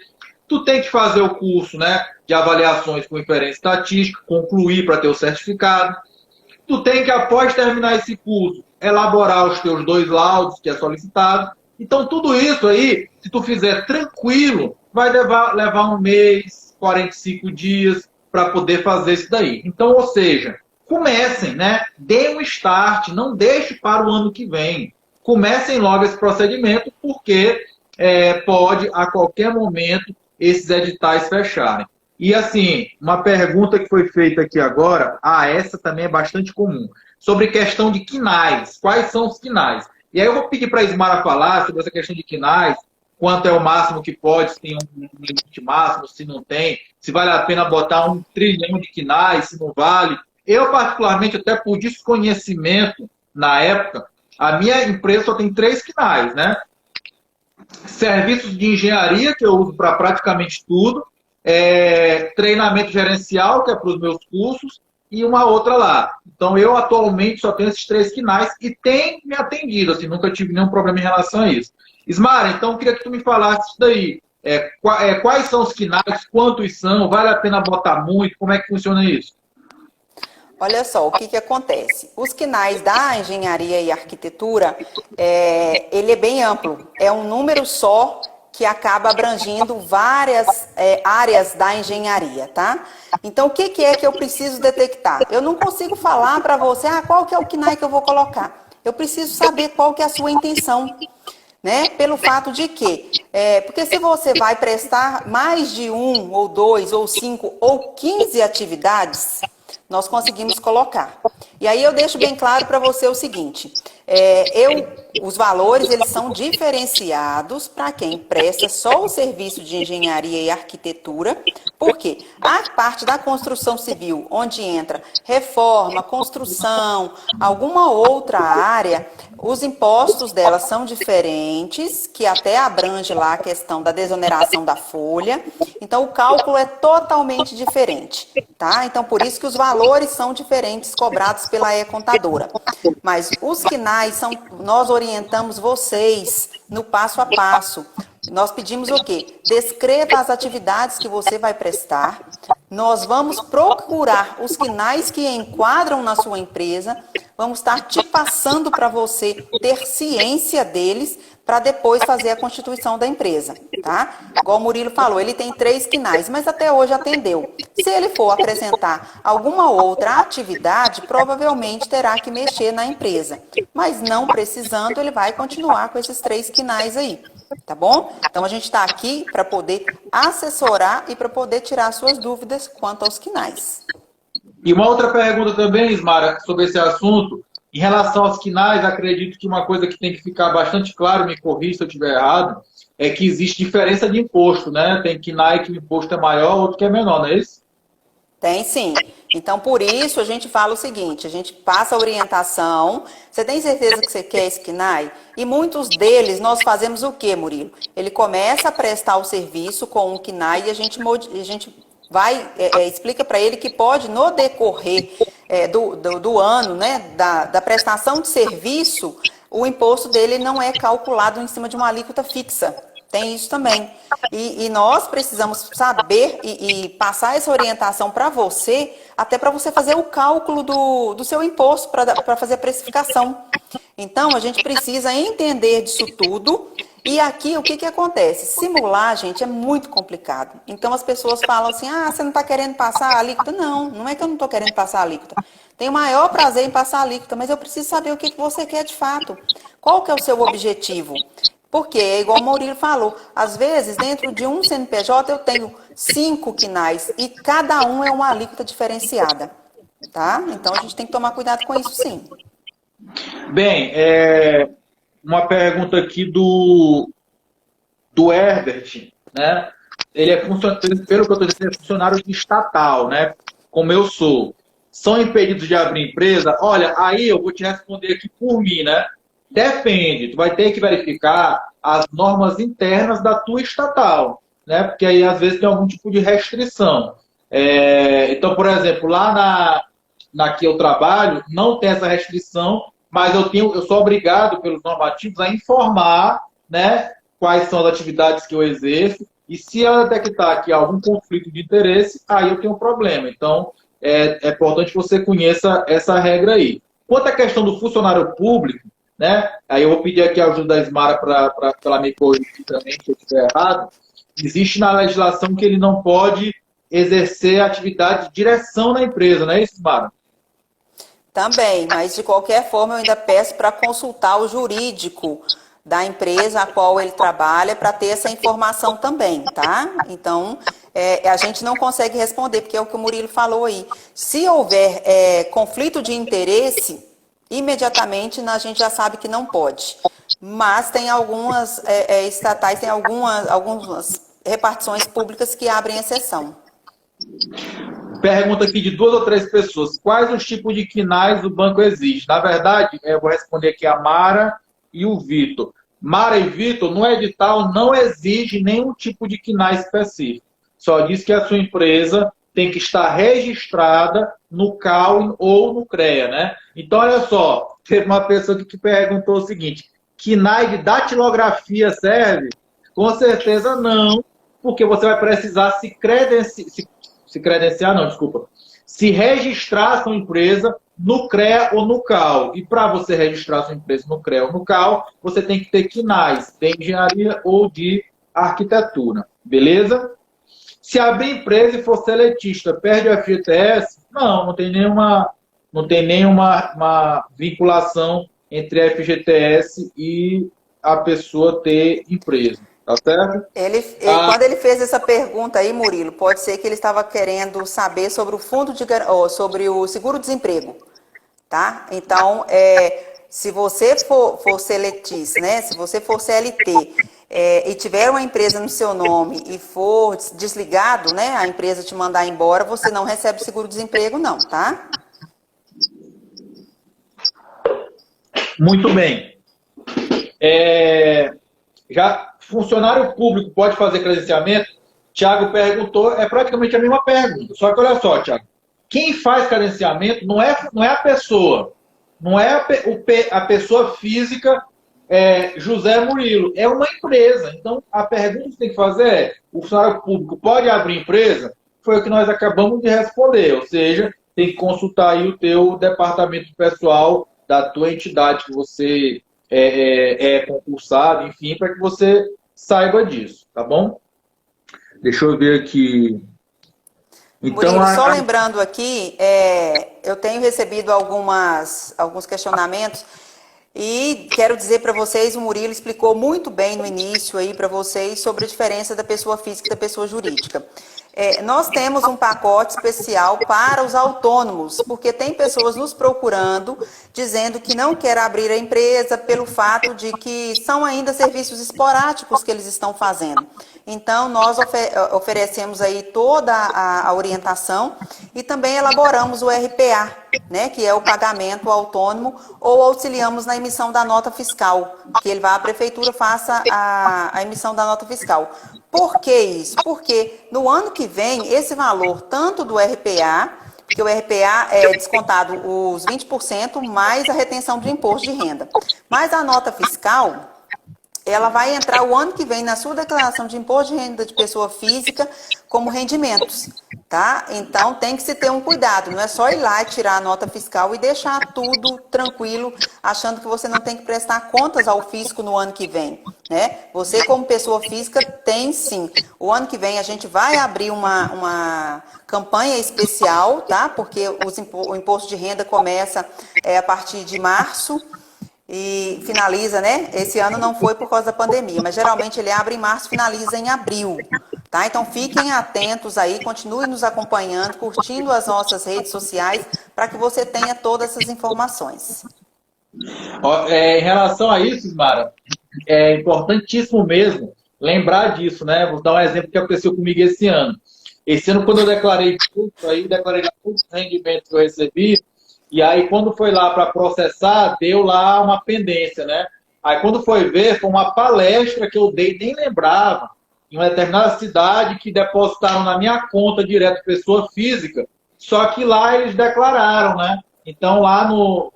Tu tem que fazer o curso, né, de avaliações com inferência estatística, concluir para ter o certificado. Tu tem que, após terminar esse curso, elaborar os teus 2 laudos, que é solicitado. Então, tudo isso aí, se tu fizer tranquilo, vai levar 1 mês, 45 dias para poder fazer isso daí. Então, ou seja, comecem, né? Dê um start, não deixe para o ano que vem. Comecem logo esse procedimento, porque pode, a qualquer momento, esses editais fecharem. E assim, uma pergunta que foi feita aqui agora, essa também é bastante comum, sobre questão de quinais. Quais são os quinais? E aí eu vou pedir para a Ismara falar sobre essa questão de quinais, quanto é o máximo que pode, se tem um limite máximo, se não tem, se vale a pena botar 1 trilhão de KNAI, se não vale. Eu, particularmente, até por desconhecimento na época, a minha empresa só tem 3 KNAIs, né? Serviços de engenharia, que eu uso para praticamente tudo, treinamento gerencial, que é para os meus cursos, e uma outra lá. Então, eu atualmente só tenho esses 3 KNAIs e tem me atendido, assim, nunca tive nenhum problema em relação a isso. Ismara, então, eu queria que tu me falasse isso daí. Quais são os KNAIs, quantos são, vale a pena botar muito, como é que funciona isso? Olha só, o que acontece? Os KNAIs da engenharia e arquitetura, ele é bem amplo. É um número só que acaba abrangindo várias áreas da engenharia, tá? Então, o que é que eu preciso detectar? Eu não consigo falar para você, qual que é o KNAI que eu vou colocar. Eu preciso saber qual que é a sua intenção, né? Pelo fato de que, porque se você vai prestar mais de 1, ou 2, ou 5, ou 15 atividades, nós conseguimos colocar. E aí eu deixo bem claro para você o seguinte, os valores eles são diferenciados para quem presta só o serviço de engenharia e arquitetura, porque a parte da construção civil, onde entra reforma, construção, alguma outra área, os impostos delas são diferentes, que até abrange lá a questão da desoneração da folha. Então, o cálculo é totalmente diferente, tá? Então, por isso que os valores são diferentes cobrados pela e-contadora. Mas os KNAIs nós orientamos vocês no passo a passo. Nós pedimos o quê? Descreva as atividades que você vai prestar. Nós vamos procurar os KNAIs que enquadram na sua empresa. Vamos estar te passando para você ter ciência deles para depois fazer a constituição da empresa, tá? Igual o Murilo falou, ele tem 3 KNAIs, mas até hoje atendeu. Se ele for apresentar alguma outra atividade, provavelmente terá que mexer na empresa. Mas não precisando, ele vai continuar com esses 3 KNAIs aí. Tá bom? Então, a gente está aqui para poder assessorar e para poder tirar suas dúvidas quanto aos KNAIs. E uma outra pergunta também, Ismara, sobre esse assunto. Em relação aos KNAIs, acredito que uma coisa que tem que ficar bastante claro, me corrija se eu estiver errado, é que existe diferença de imposto, né? Tem KNAI que o imposto é maior, outro que é menor, não é isso? Tem sim. Então, por isso, a gente fala o seguinte, a gente passa a orientação. Você tem certeza que você quer esse KNAI? E muitos deles, nós fazemos o quê, Murilo? Ele começa a prestar o serviço com um KNAI e a gente vai, explica para ele que pode, no decorrer do ano, né, da prestação de serviço, o imposto dele não é calculado em cima de uma alíquota fixa. Tem isso também. E nós precisamos saber e passar essa orientação para você, até para você fazer o cálculo do seu imposto, para fazer a precificação. Então, a gente precisa entender disso tudo. E aqui, o que acontece? Simular, gente, é muito complicado. Então, as pessoas falam assim, você não está querendo passar a alíquota? Não, não é que eu não estou querendo passar a alíquota. Tenho o maior prazer em passar a alíquota, mas eu preciso saber o que você quer de fato. Qual que é o seu objetivo? Porque, é igual o Murilo falou, às vezes, dentro de um CNPJ, eu tenho 5 KNAIs e cada um é uma alíquota diferenciada, tá? Então, a gente tem que tomar cuidado com isso, sim. Bem, uma pergunta aqui do Herbert, né? Ele pelo que eu estou dizendo, é funcionário de estatal, né? Como eu sou. São impedidos de abrir empresa? Olha, aí eu vou te responder aqui por mim, né? Depende, tu vai ter que verificar as normas internas da tua estatal, né? Porque aí às vezes tem algum tipo de restrição. Então, por exemplo, lá na que eu trabalho, não tem essa restrição, mas eu sou obrigado pelos normativos a informar, né, quais são as atividades que eu exerço, e se ela detectar que há algum conflito de interesse, aí eu tenho um problema. Então, é importante que você conheça essa regra aí. Quanto à questão do funcionário público, né? Aí eu vou pedir aqui a ajuda da Ismara para ela me corrigir também, se eu estiver errado. Existe na legislação que ele não pode exercer atividade de direção na empresa, não é isso, Ismara? Também, mas de qualquer forma eu ainda peço para consultar o jurídico da empresa a qual ele trabalha para ter essa informação também, tá? Então, a gente não consegue responder, porque é o que o Murilo falou aí. Se houver conflito de interesse, imediatamente a gente já sabe que não pode. Mas tem algumas estatais, tem algumas repartições públicas que abrem exceção. Pergunta aqui de 2 ou 3 pessoas. Quais os tipos de quinais o banco exige? Na verdade, eu vou responder aqui a Mara e o Vitor. Mara e Vitor, no edital não exige nenhum tipo de quinai específico. Só diz que a sua empresa tem que estar registrada no CAU ou no CREA, né? Então, olha só, teve uma pessoa que perguntou o seguinte, quinai de datilografia serve? Com certeza não, porque você vai precisar se registrar a sua empresa no CREA ou no CAU. E para você registrar a sua empresa no CREA ou no CAU, você tem que ter quinais de engenharia ou de arquitetura. Beleza? Se abrir empresa e for seletista, perde o FGTS? Não tem nenhuma uma vinculação entre a FGTS e a pessoa ter empresa. Tá certo? Quando ele fez essa pergunta aí, Murilo, pode ser que ele estava querendo saber sobre o sobre o seguro-desemprego, tá? Então, se você for seletista, né? Se você for CLT e tiver uma empresa no seu nome e for desligado, né? A empresa te mandar embora, você não recebe seguro-desemprego, não, tá? Muito bem. Já funcionário público pode fazer credenciamento? Tiago perguntou, é praticamente a mesma pergunta. Só que olha só, Tiago, quem faz credenciamento não é a pessoa, não é a pessoa física José Murilo, é uma empresa. Então, a pergunta que você tem que fazer é, o funcionário público pode abrir empresa? Foi o que nós acabamos de responder, ou seja, tem que consultar aí o teu departamento pessoal da tua entidade que você é concursado, enfim, para que você saiba disso, tá bom? Deixa eu ver aqui. Então, Murilo, só lembrando aqui, eu tenho recebido alguns questionamentos e quero dizer para vocês, o Murilo explicou muito bem no início aí para vocês sobre a diferença da pessoa física e da pessoa jurídica. Nós temos um pacote especial para os autônomos, porque tem pessoas nos procurando, dizendo que não quer abrir a empresa pelo fato de que são ainda serviços esporádicos que eles estão fazendo. Então, nós oferecemos aí toda a orientação e também elaboramos o RPA, né, que é o pagamento autônomo, ou auxiliamos na emissão da nota fiscal, que ele vá à prefeitura, faça a emissão da nota fiscal. Por que isso? Porque no ano que vem, esse valor, tanto do RPA, porque o RPA é descontado os 20% mais a retenção de imposto de renda. Mas a nota fiscal, ela vai entrar o ano que vem na sua declaração de imposto de renda de pessoa física como rendimentos, tá? Então tem que se ter um cuidado, não é só ir lá e tirar a nota fiscal e deixar tudo tranquilo, achando que você não tem que prestar contas ao fisco no ano que vem, né? Você como pessoa física tem sim. O ano que vem a gente vai abrir uma campanha especial, tá? Porque o imposto de renda começa a partir de março, e finaliza, né? Esse ano não foi por causa da pandemia, mas geralmente ele abre em março e finaliza em abril, tá? Então fiquem atentos aí, continuem nos acompanhando, curtindo as nossas redes sociais, para que você tenha todas essas informações. Em relação a isso, Mara, é importantíssimo mesmo lembrar disso, né? Vou dar um exemplo que aconteceu comigo esse ano. Esse ano, quando eu declarei tudo, declarei todos os rendimentos que eu recebi. E aí, quando foi lá para processar, deu lá uma pendência, né? Aí, quando foi ver, foi uma palestra que eu dei, nem lembrava, em uma determinada cidade, que depositaram na minha conta direto, pessoa física, só que lá eles declararam, né? Então, lá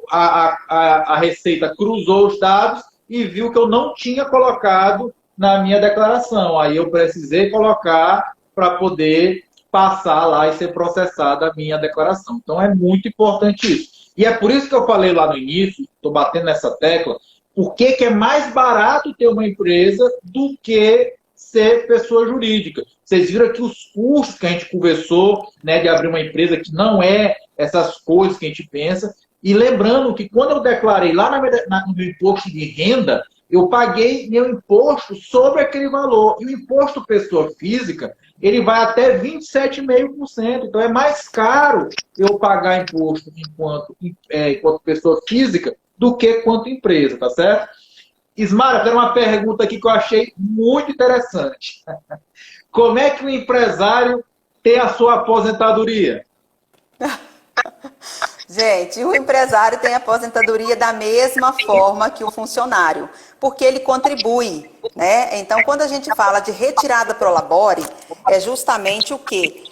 a Receita cruzou os dados e viu que eu não tinha colocado na minha declaração. Aí, eu precisei colocar para poder passar lá e ser processada a minha declaração. Então, é muito importante isso. E é por isso que eu falei lá no início, estou batendo nessa tecla, por que é mais barato ter uma empresa do que ser pessoa jurídica. Vocês viram aqui os custos que a gente conversou, né, de abrir uma empresa que não é essas coisas que a gente pensa. E lembrando que quando eu declarei lá no meu imposto de renda, eu paguei meu imposto sobre aquele valor. E o imposto pessoa física, ele vai até 27,5%. Então é mais caro eu pagar imposto enquanto pessoa física do que quanto empresa, tá certo? Ismara, tem uma pergunta aqui que eu achei muito interessante. Como é que o empresário tem a sua aposentadoria? Gente, o empresário tem aposentadoria da mesma forma que o funcionário, porque ele contribui, né? Então, quando a gente fala de retirada pro labore, é justamente o quê?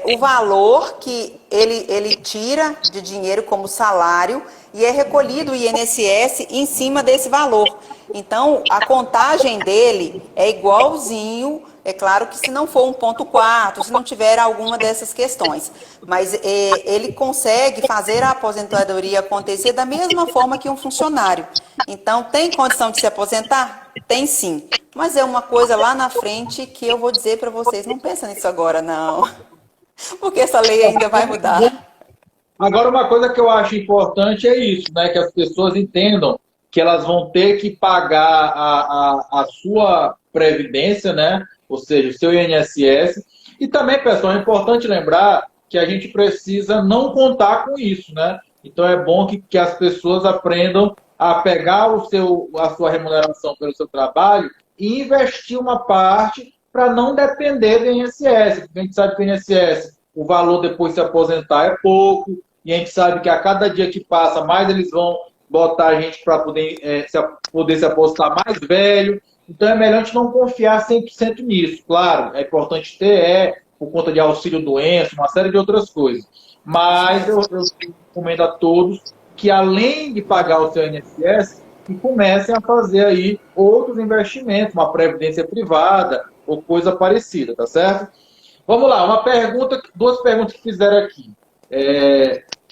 O valor que ele tira de dinheiro como salário e é recolhido o INSS em cima desse valor. Então, a contagem dele é igualzinho, é claro que se não for 1,4, se não tiver alguma dessas questões, mas ele consegue fazer a aposentadoria acontecer da mesma forma que um funcionário. Então, tem condição de se aposentar? Tem sim, mas é uma coisa lá na frente que eu vou dizer para vocês, não pensa nisso agora não, porque essa lei ainda vai mudar. Agora, uma coisa que eu acho importante é isso, né? Que as pessoas entendam que elas vão ter que pagar a sua previdência, né? Ou seja, o seu INSS. E também, pessoal, é importante lembrar que a gente precisa não contar com isso, né? Então é bom que as pessoas aprendam a pegar a sua remuneração pelo seu trabalho e investir uma parte para não depender do INSS. Porque a gente sabe que o INSS, o valor depois de se aposentar é pouco, e a gente sabe que a cada dia que passa, mais eles vão botar a gente para poder se apostar mais velho. Então é melhor a gente não confiar 100% nisso. Claro, é importante ter, por conta de auxílio-doença, uma série de outras coisas. Mas eu recomendo a todos que, além de pagar o seu INSS, que comecem a fazer aí outros investimentos, uma previdência privada ou coisa parecida, tá certo? Vamos lá, duas perguntas que fizeram aqui.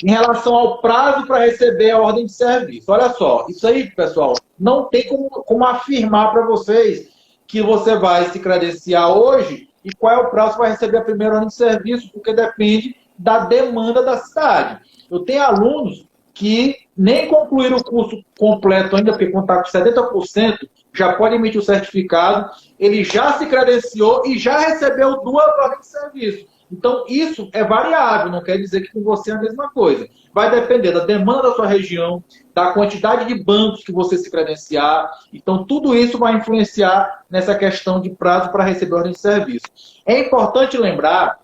Em relação ao prazo para receber a ordem de serviço. Olha só, isso aí, pessoal, não tem como afirmar para vocês que você vai se credenciar hoje e qual é o prazo para receber a primeira ordem de serviço, porque depende da demanda da cidade. Eu tenho alunos que nem concluíram o curso completo ainda, porque quando está com 70%, já pode emitir o certificado, ele já se credenciou e já recebeu 2 ordens de serviço. Então, isso é variável, não quer dizer que com você é a mesma coisa. Vai depender da demanda da sua região, da quantidade de bancos que você se credenciar. Então, tudo isso vai influenciar nessa questão de prazo para receber ordem de serviço. É importante lembrar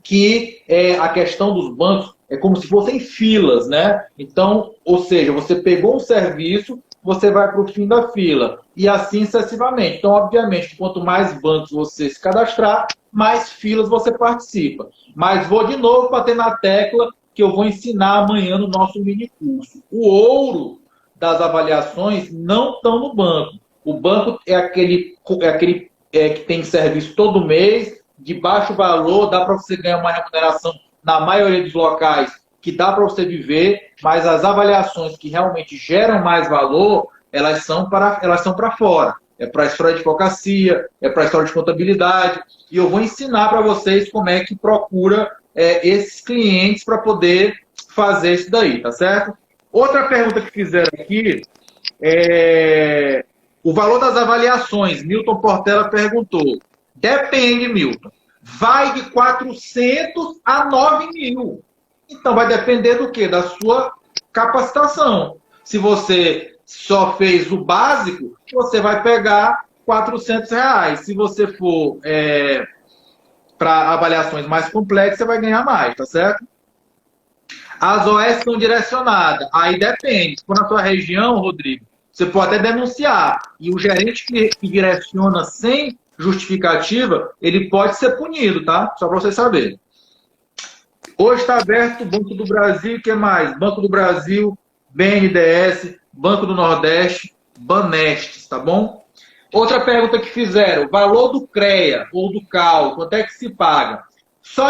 que a questão dos bancos é como se fossem filas, né? Então, ou seja, você pegou um serviço, você vai para o fim da fila. E assim sucessivamente. Então, obviamente, quanto mais bancos você se cadastrar, mais filas você participa. Mas vou de novo bater na tecla que eu vou ensinar amanhã no nosso mini curso. O ouro das avaliações não estão no banco. O banco é aquele que tem serviço todo mês, de baixo valor, dá para você ganhar uma remuneração na maioria dos locais que dá para você viver, mas as avaliações que realmente geram mais valor, elas são para fora. É para a história de advocacia, é para a história de contabilidade. E eu vou ensinar para vocês como é que procura esses clientes para poder fazer isso daí, tá certo? Outra pergunta que fizeram aqui é o valor das avaliações. Milton Portela perguntou. Depende, Milton. Vai de 400 a 9 mil. Então, vai depender do quê? Da sua capacitação. Se você só fez o básico, você vai pegar R$ 400. Se você for para avaliações mais complexas, você vai ganhar mais, tá certo? As OS são direcionadas. Aí depende. Se for na sua região, Rodrigo, você pode até denunciar. E o gerente que direciona sem justificativa, ele pode ser punido, tá? Só para vocês saberem. Hoje está aberto o Banco do Brasil, o que mais? Banco do Brasil, BNDES, Banco do Nordeste, Banestes, tá bom? Outra pergunta que fizeram, valor do CREA ou do CAL, quanto é que se paga? Só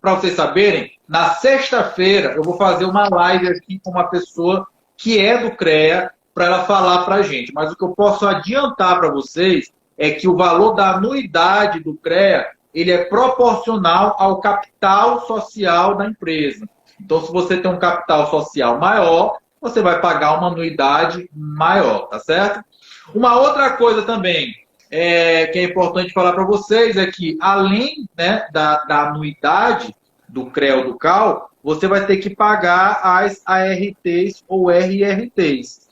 para vocês saberem, na sexta-feira eu vou fazer uma live aqui com uma pessoa que é do CREA para ela falar para a gente. Mas o que eu posso adiantar para vocês é que o valor da anuidade do CREA ele é proporcional ao capital social da empresa. Então, se você tem um capital social maior, você vai pagar uma anuidade maior, tá certo? Uma outra coisa também que é importante falar para vocês é que, além, né, da anuidade do CREA ou do CAL, você vai ter que pagar as ARTs ou RRTs.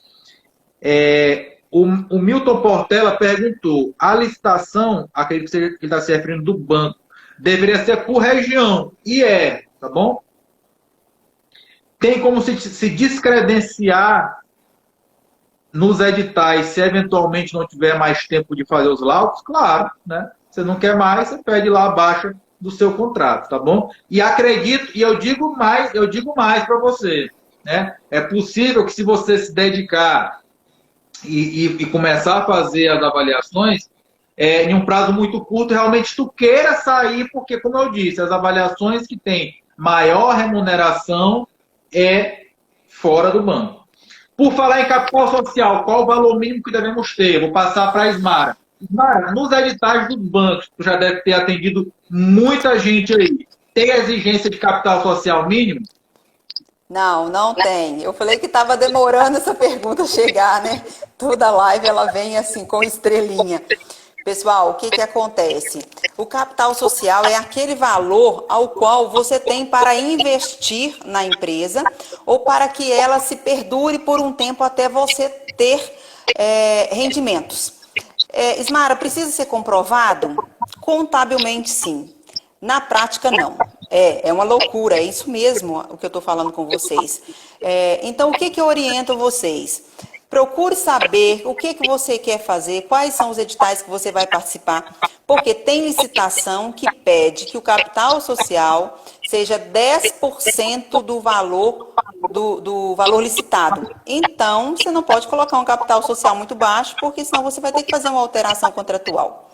O Milton Portela perguntou, a licitação, acredito que ele está se referindo do banco, deveria ser por região, e tá bom? Tem como se descredenciar nos editais, se eventualmente não tiver mais tempo de fazer os laudos? Claro, né? Você não quer mais, você pede lá abaixo do seu contrato, tá bom? E acredito, e eu digo mais para você, né? É possível que, se você se dedicar e começar a fazer as avaliações, em um prazo muito curto, realmente tu queira sair, porque, como eu disse, as avaliações que têm maior remuneração fora do banco. Por falar em capital social, qual o valor mínimo que devemos ter? Vou passar para a Ismara. Ismara, nos editais dos bancos, tu já deve ter atendido muita gente aí. Tem exigência de capital social mínimo? Não, não tem. Eu falei que estava demorando essa pergunta chegar, né? Toda live ela vem assim com estrelinha. Pessoal, o que que acontece? O capital social é aquele valor ao qual você tem para investir na empresa ou para que ela se perdure por um tempo até você ter rendimentos. Ismara, precisa ser comprovado? Contabilmente, sim. Na prática, não. É uma loucura, é isso mesmo o que eu estou falando com vocês. Então, o que que eu oriento vocês? Procure saber o que que você quer fazer, quais são os editais que você vai participar, porque tem licitação que pede que o capital social seja 10% do valor do valor licitado. Então, você não pode colocar um capital social muito baixo, porque senão você vai ter que fazer uma alteração contratual.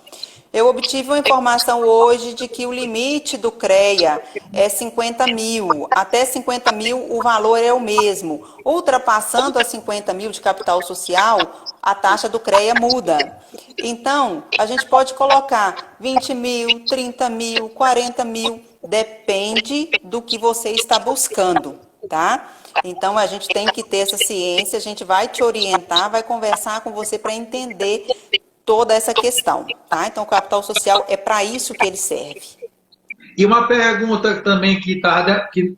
Eu obtive uma informação hoje de que o limite do CREA é 50 mil. Até 50 mil o valor é o mesmo. Ultrapassando a 50 mil de capital social, a taxa do CREA muda. Então, a gente pode colocar 20 mil, 30 mil, 40 mil, depende do que você está buscando, tá? Então, a gente tem que ter essa ciência, a gente vai te orientar, vai conversar com você para entender toda essa questão, tá? Então, o capital social é para isso que ele serve. E uma pergunta também que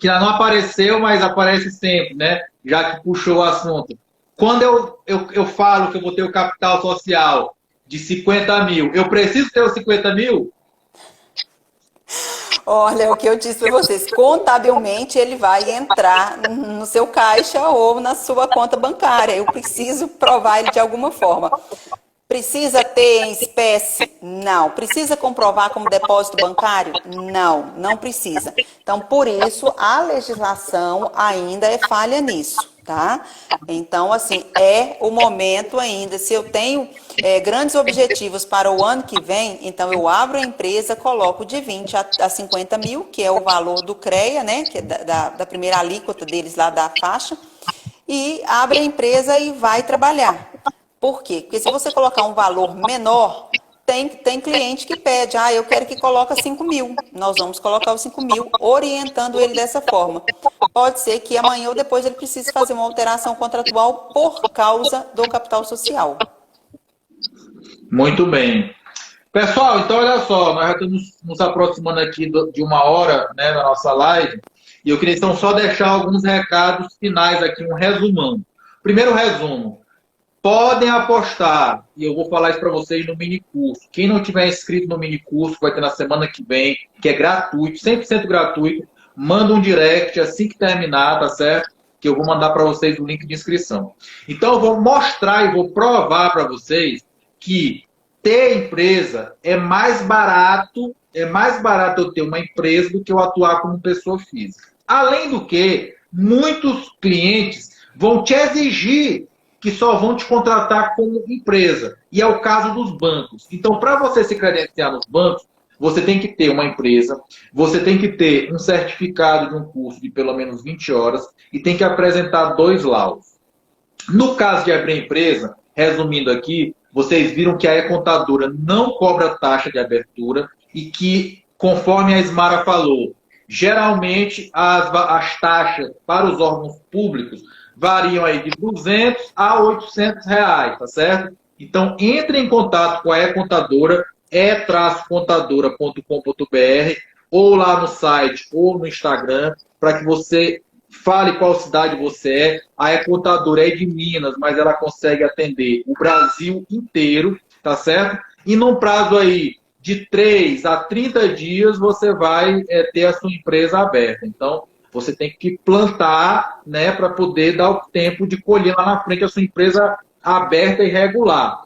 não apareceu, mas aparece sempre, né? Já que puxou o assunto. Quando eu falo que eu vou ter o capital social de 50 mil, eu preciso ter os 50 mil? Olha, o que eu disse para vocês, contabilmente ele vai entrar no seu caixa ou na sua conta bancária. Eu preciso provar ele de alguma forma. Precisa ter em espécie? Não. Precisa comprovar como depósito bancário? Não, não precisa. Então, por isso, a legislação ainda é falha nisso, tá? Então, assim, é o momento ainda. Se eu tenho grandes objetivos para o ano que vem, então eu abro a empresa, coloco de 20 a 50 mil, que é o valor do CREA, né? Que é da primeira alíquota deles lá da faixa, e abre a empresa e vai trabalhar. Por quê? Porque se você colocar um valor menor, tem cliente que pede, eu quero que coloque 5 mil. Nós vamos colocar os 5 mil, orientando ele dessa forma. Pode ser que amanhã ou depois ele precise fazer uma alteração contratual por causa do capital social. Muito bem. Pessoal, então olha só, nós já estamos nos aproximando aqui de uma hora, né, na nossa live, e eu queria então só deixar alguns recados finais aqui, um resumão. Primeiro resumo. Podem apostar, e eu vou falar isso para vocês no mini curso. Quem não tiver inscrito no mini curso, vai ter na semana que vem, que é gratuito, 100% gratuito. Manda um direct assim que terminar, tá certo? Que eu vou mandar para vocês o link de inscrição. Então eu vou mostrar e vou provar para vocês que ter empresa é mais barato eu ter uma empresa do que eu atuar como pessoa física. Além do que, muitos clientes vão te exigir que só vão te contratar como empresa. E é o caso dos bancos. Então, para você se credenciar nos bancos, você tem que ter uma empresa, você tem que ter um certificado de um curso de pelo menos 20 horas e tem que apresentar 2 laudos. No caso de abrir empresa, resumindo aqui, vocês viram que a e-contadora não cobra taxa de abertura e que, conforme a Ismara falou, geralmente as taxas para os órgãos públicos variam aí de 200 a 800 reais, tá certo? Então, entre em contato com a E-Contadora, e-contadora.com.br, ou lá no site, ou no Instagram, para que você fale qual cidade você é. A E-Contadora é de Minas, mas ela consegue atender o Brasil inteiro, tá certo? E num prazo aí de 3 a 30 dias, você vai ter a sua empresa aberta. Então, você tem que plantar, né, para poder dar o tempo de colher lá na frente a sua empresa aberta e regular.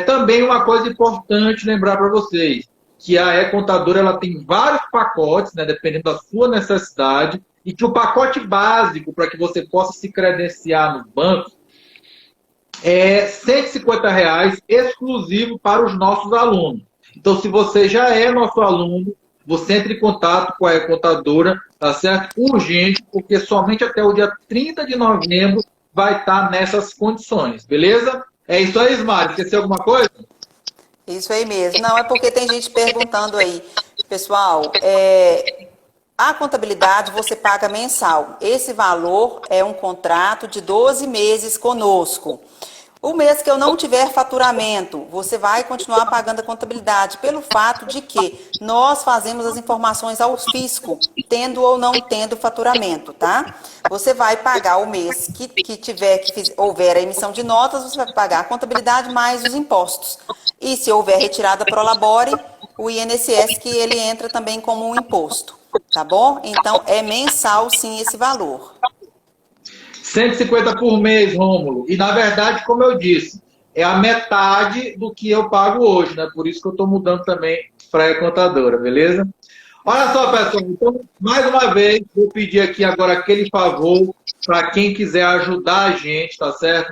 Também uma coisa importante lembrar para vocês, que a E-Contadora ela tem vários pacotes, né, dependendo da sua necessidade, e que o pacote básico para que você possa se credenciar no banco é R$ 150 exclusivo para os nossos alunos. Então, se você já é nosso aluno, você entre em contato com a E-Contadora, tá certo? Urgente, porque somente até o dia 30 de novembro vai estar nessas condições, beleza? É isso aí, Ismar. Esqueceu alguma coisa? Isso aí mesmo. Não, é porque tem gente perguntando aí. Pessoal, a contabilidade você paga mensal. Esse valor é um contrato de 12 meses conosco. O mês que eu não tiver faturamento, você vai continuar pagando a contabilidade, pelo fato de que nós fazemos as informações ao fisco, tendo ou não tendo faturamento, tá? Você vai pagar o mês que houver a emissão de notas, você vai pagar a contabilidade mais os impostos. E se houver retirada pro labore, o INSS, que ele entra também como um imposto, tá bom? Então, é mensal sim esse valor. 150 por mês, Rômulo. E, na verdade, como eu disse, é a metade do que eu pago hoje, né? Por isso que eu estou mudando também para a contadora, beleza? Olha só, pessoal. Então, mais uma vez, vou pedir aqui agora aquele favor para quem quiser ajudar a gente, tá certo?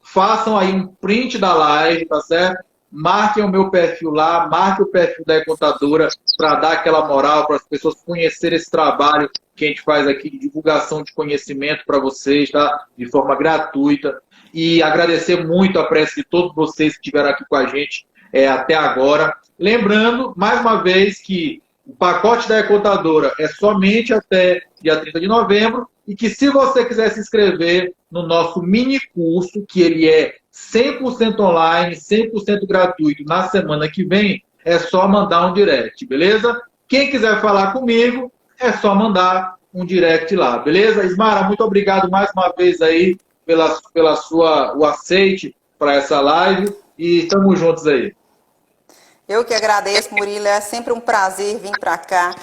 Façam aí um print da live, tá certo? Marquem o meu perfil lá, marquem o perfil da E-Contadora para dar aquela moral, para as pessoas conhecerem esse trabalho que a gente faz aqui de divulgação de conhecimento para vocês, tá? De forma gratuita. E agradecer muito a presença de todos vocês que estiveram aqui com a gente até agora. Lembrando, mais uma vez, que o pacote da E-Contadora é somente até dia 30 de novembro e que se você quiser se inscrever no nosso mini curso, que ele é 100% online, 100% gratuito, na semana que vem, é só mandar um direct, beleza? Quem quiser falar comigo, é só mandar um direct lá, beleza? Ismara, muito obrigado mais uma vez aí o aceite para essa live e estamos juntos aí. Eu que agradeço, Murilo, é sempre um prazer vir para cá,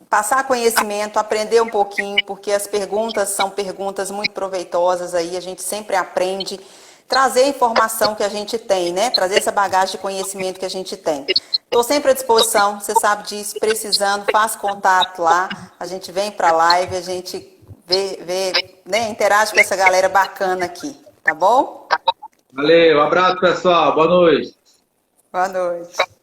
passar conhecimento, aprender um pouquinho, porque as perguntas são perguntas muito proveitosas aí, a gente sempre aprende, trazer a informação que a gente tem, né? Trazer essa bagagem de conhecimento que a gente tem. Estou sempre à disposição, você sabe disso, precisando, faz contato lá, a gente vem para a live, a gente né, interage com essa galera bacana aqui, tá bom? Valeu, um abraço pessoal, boa noite. Boa noite.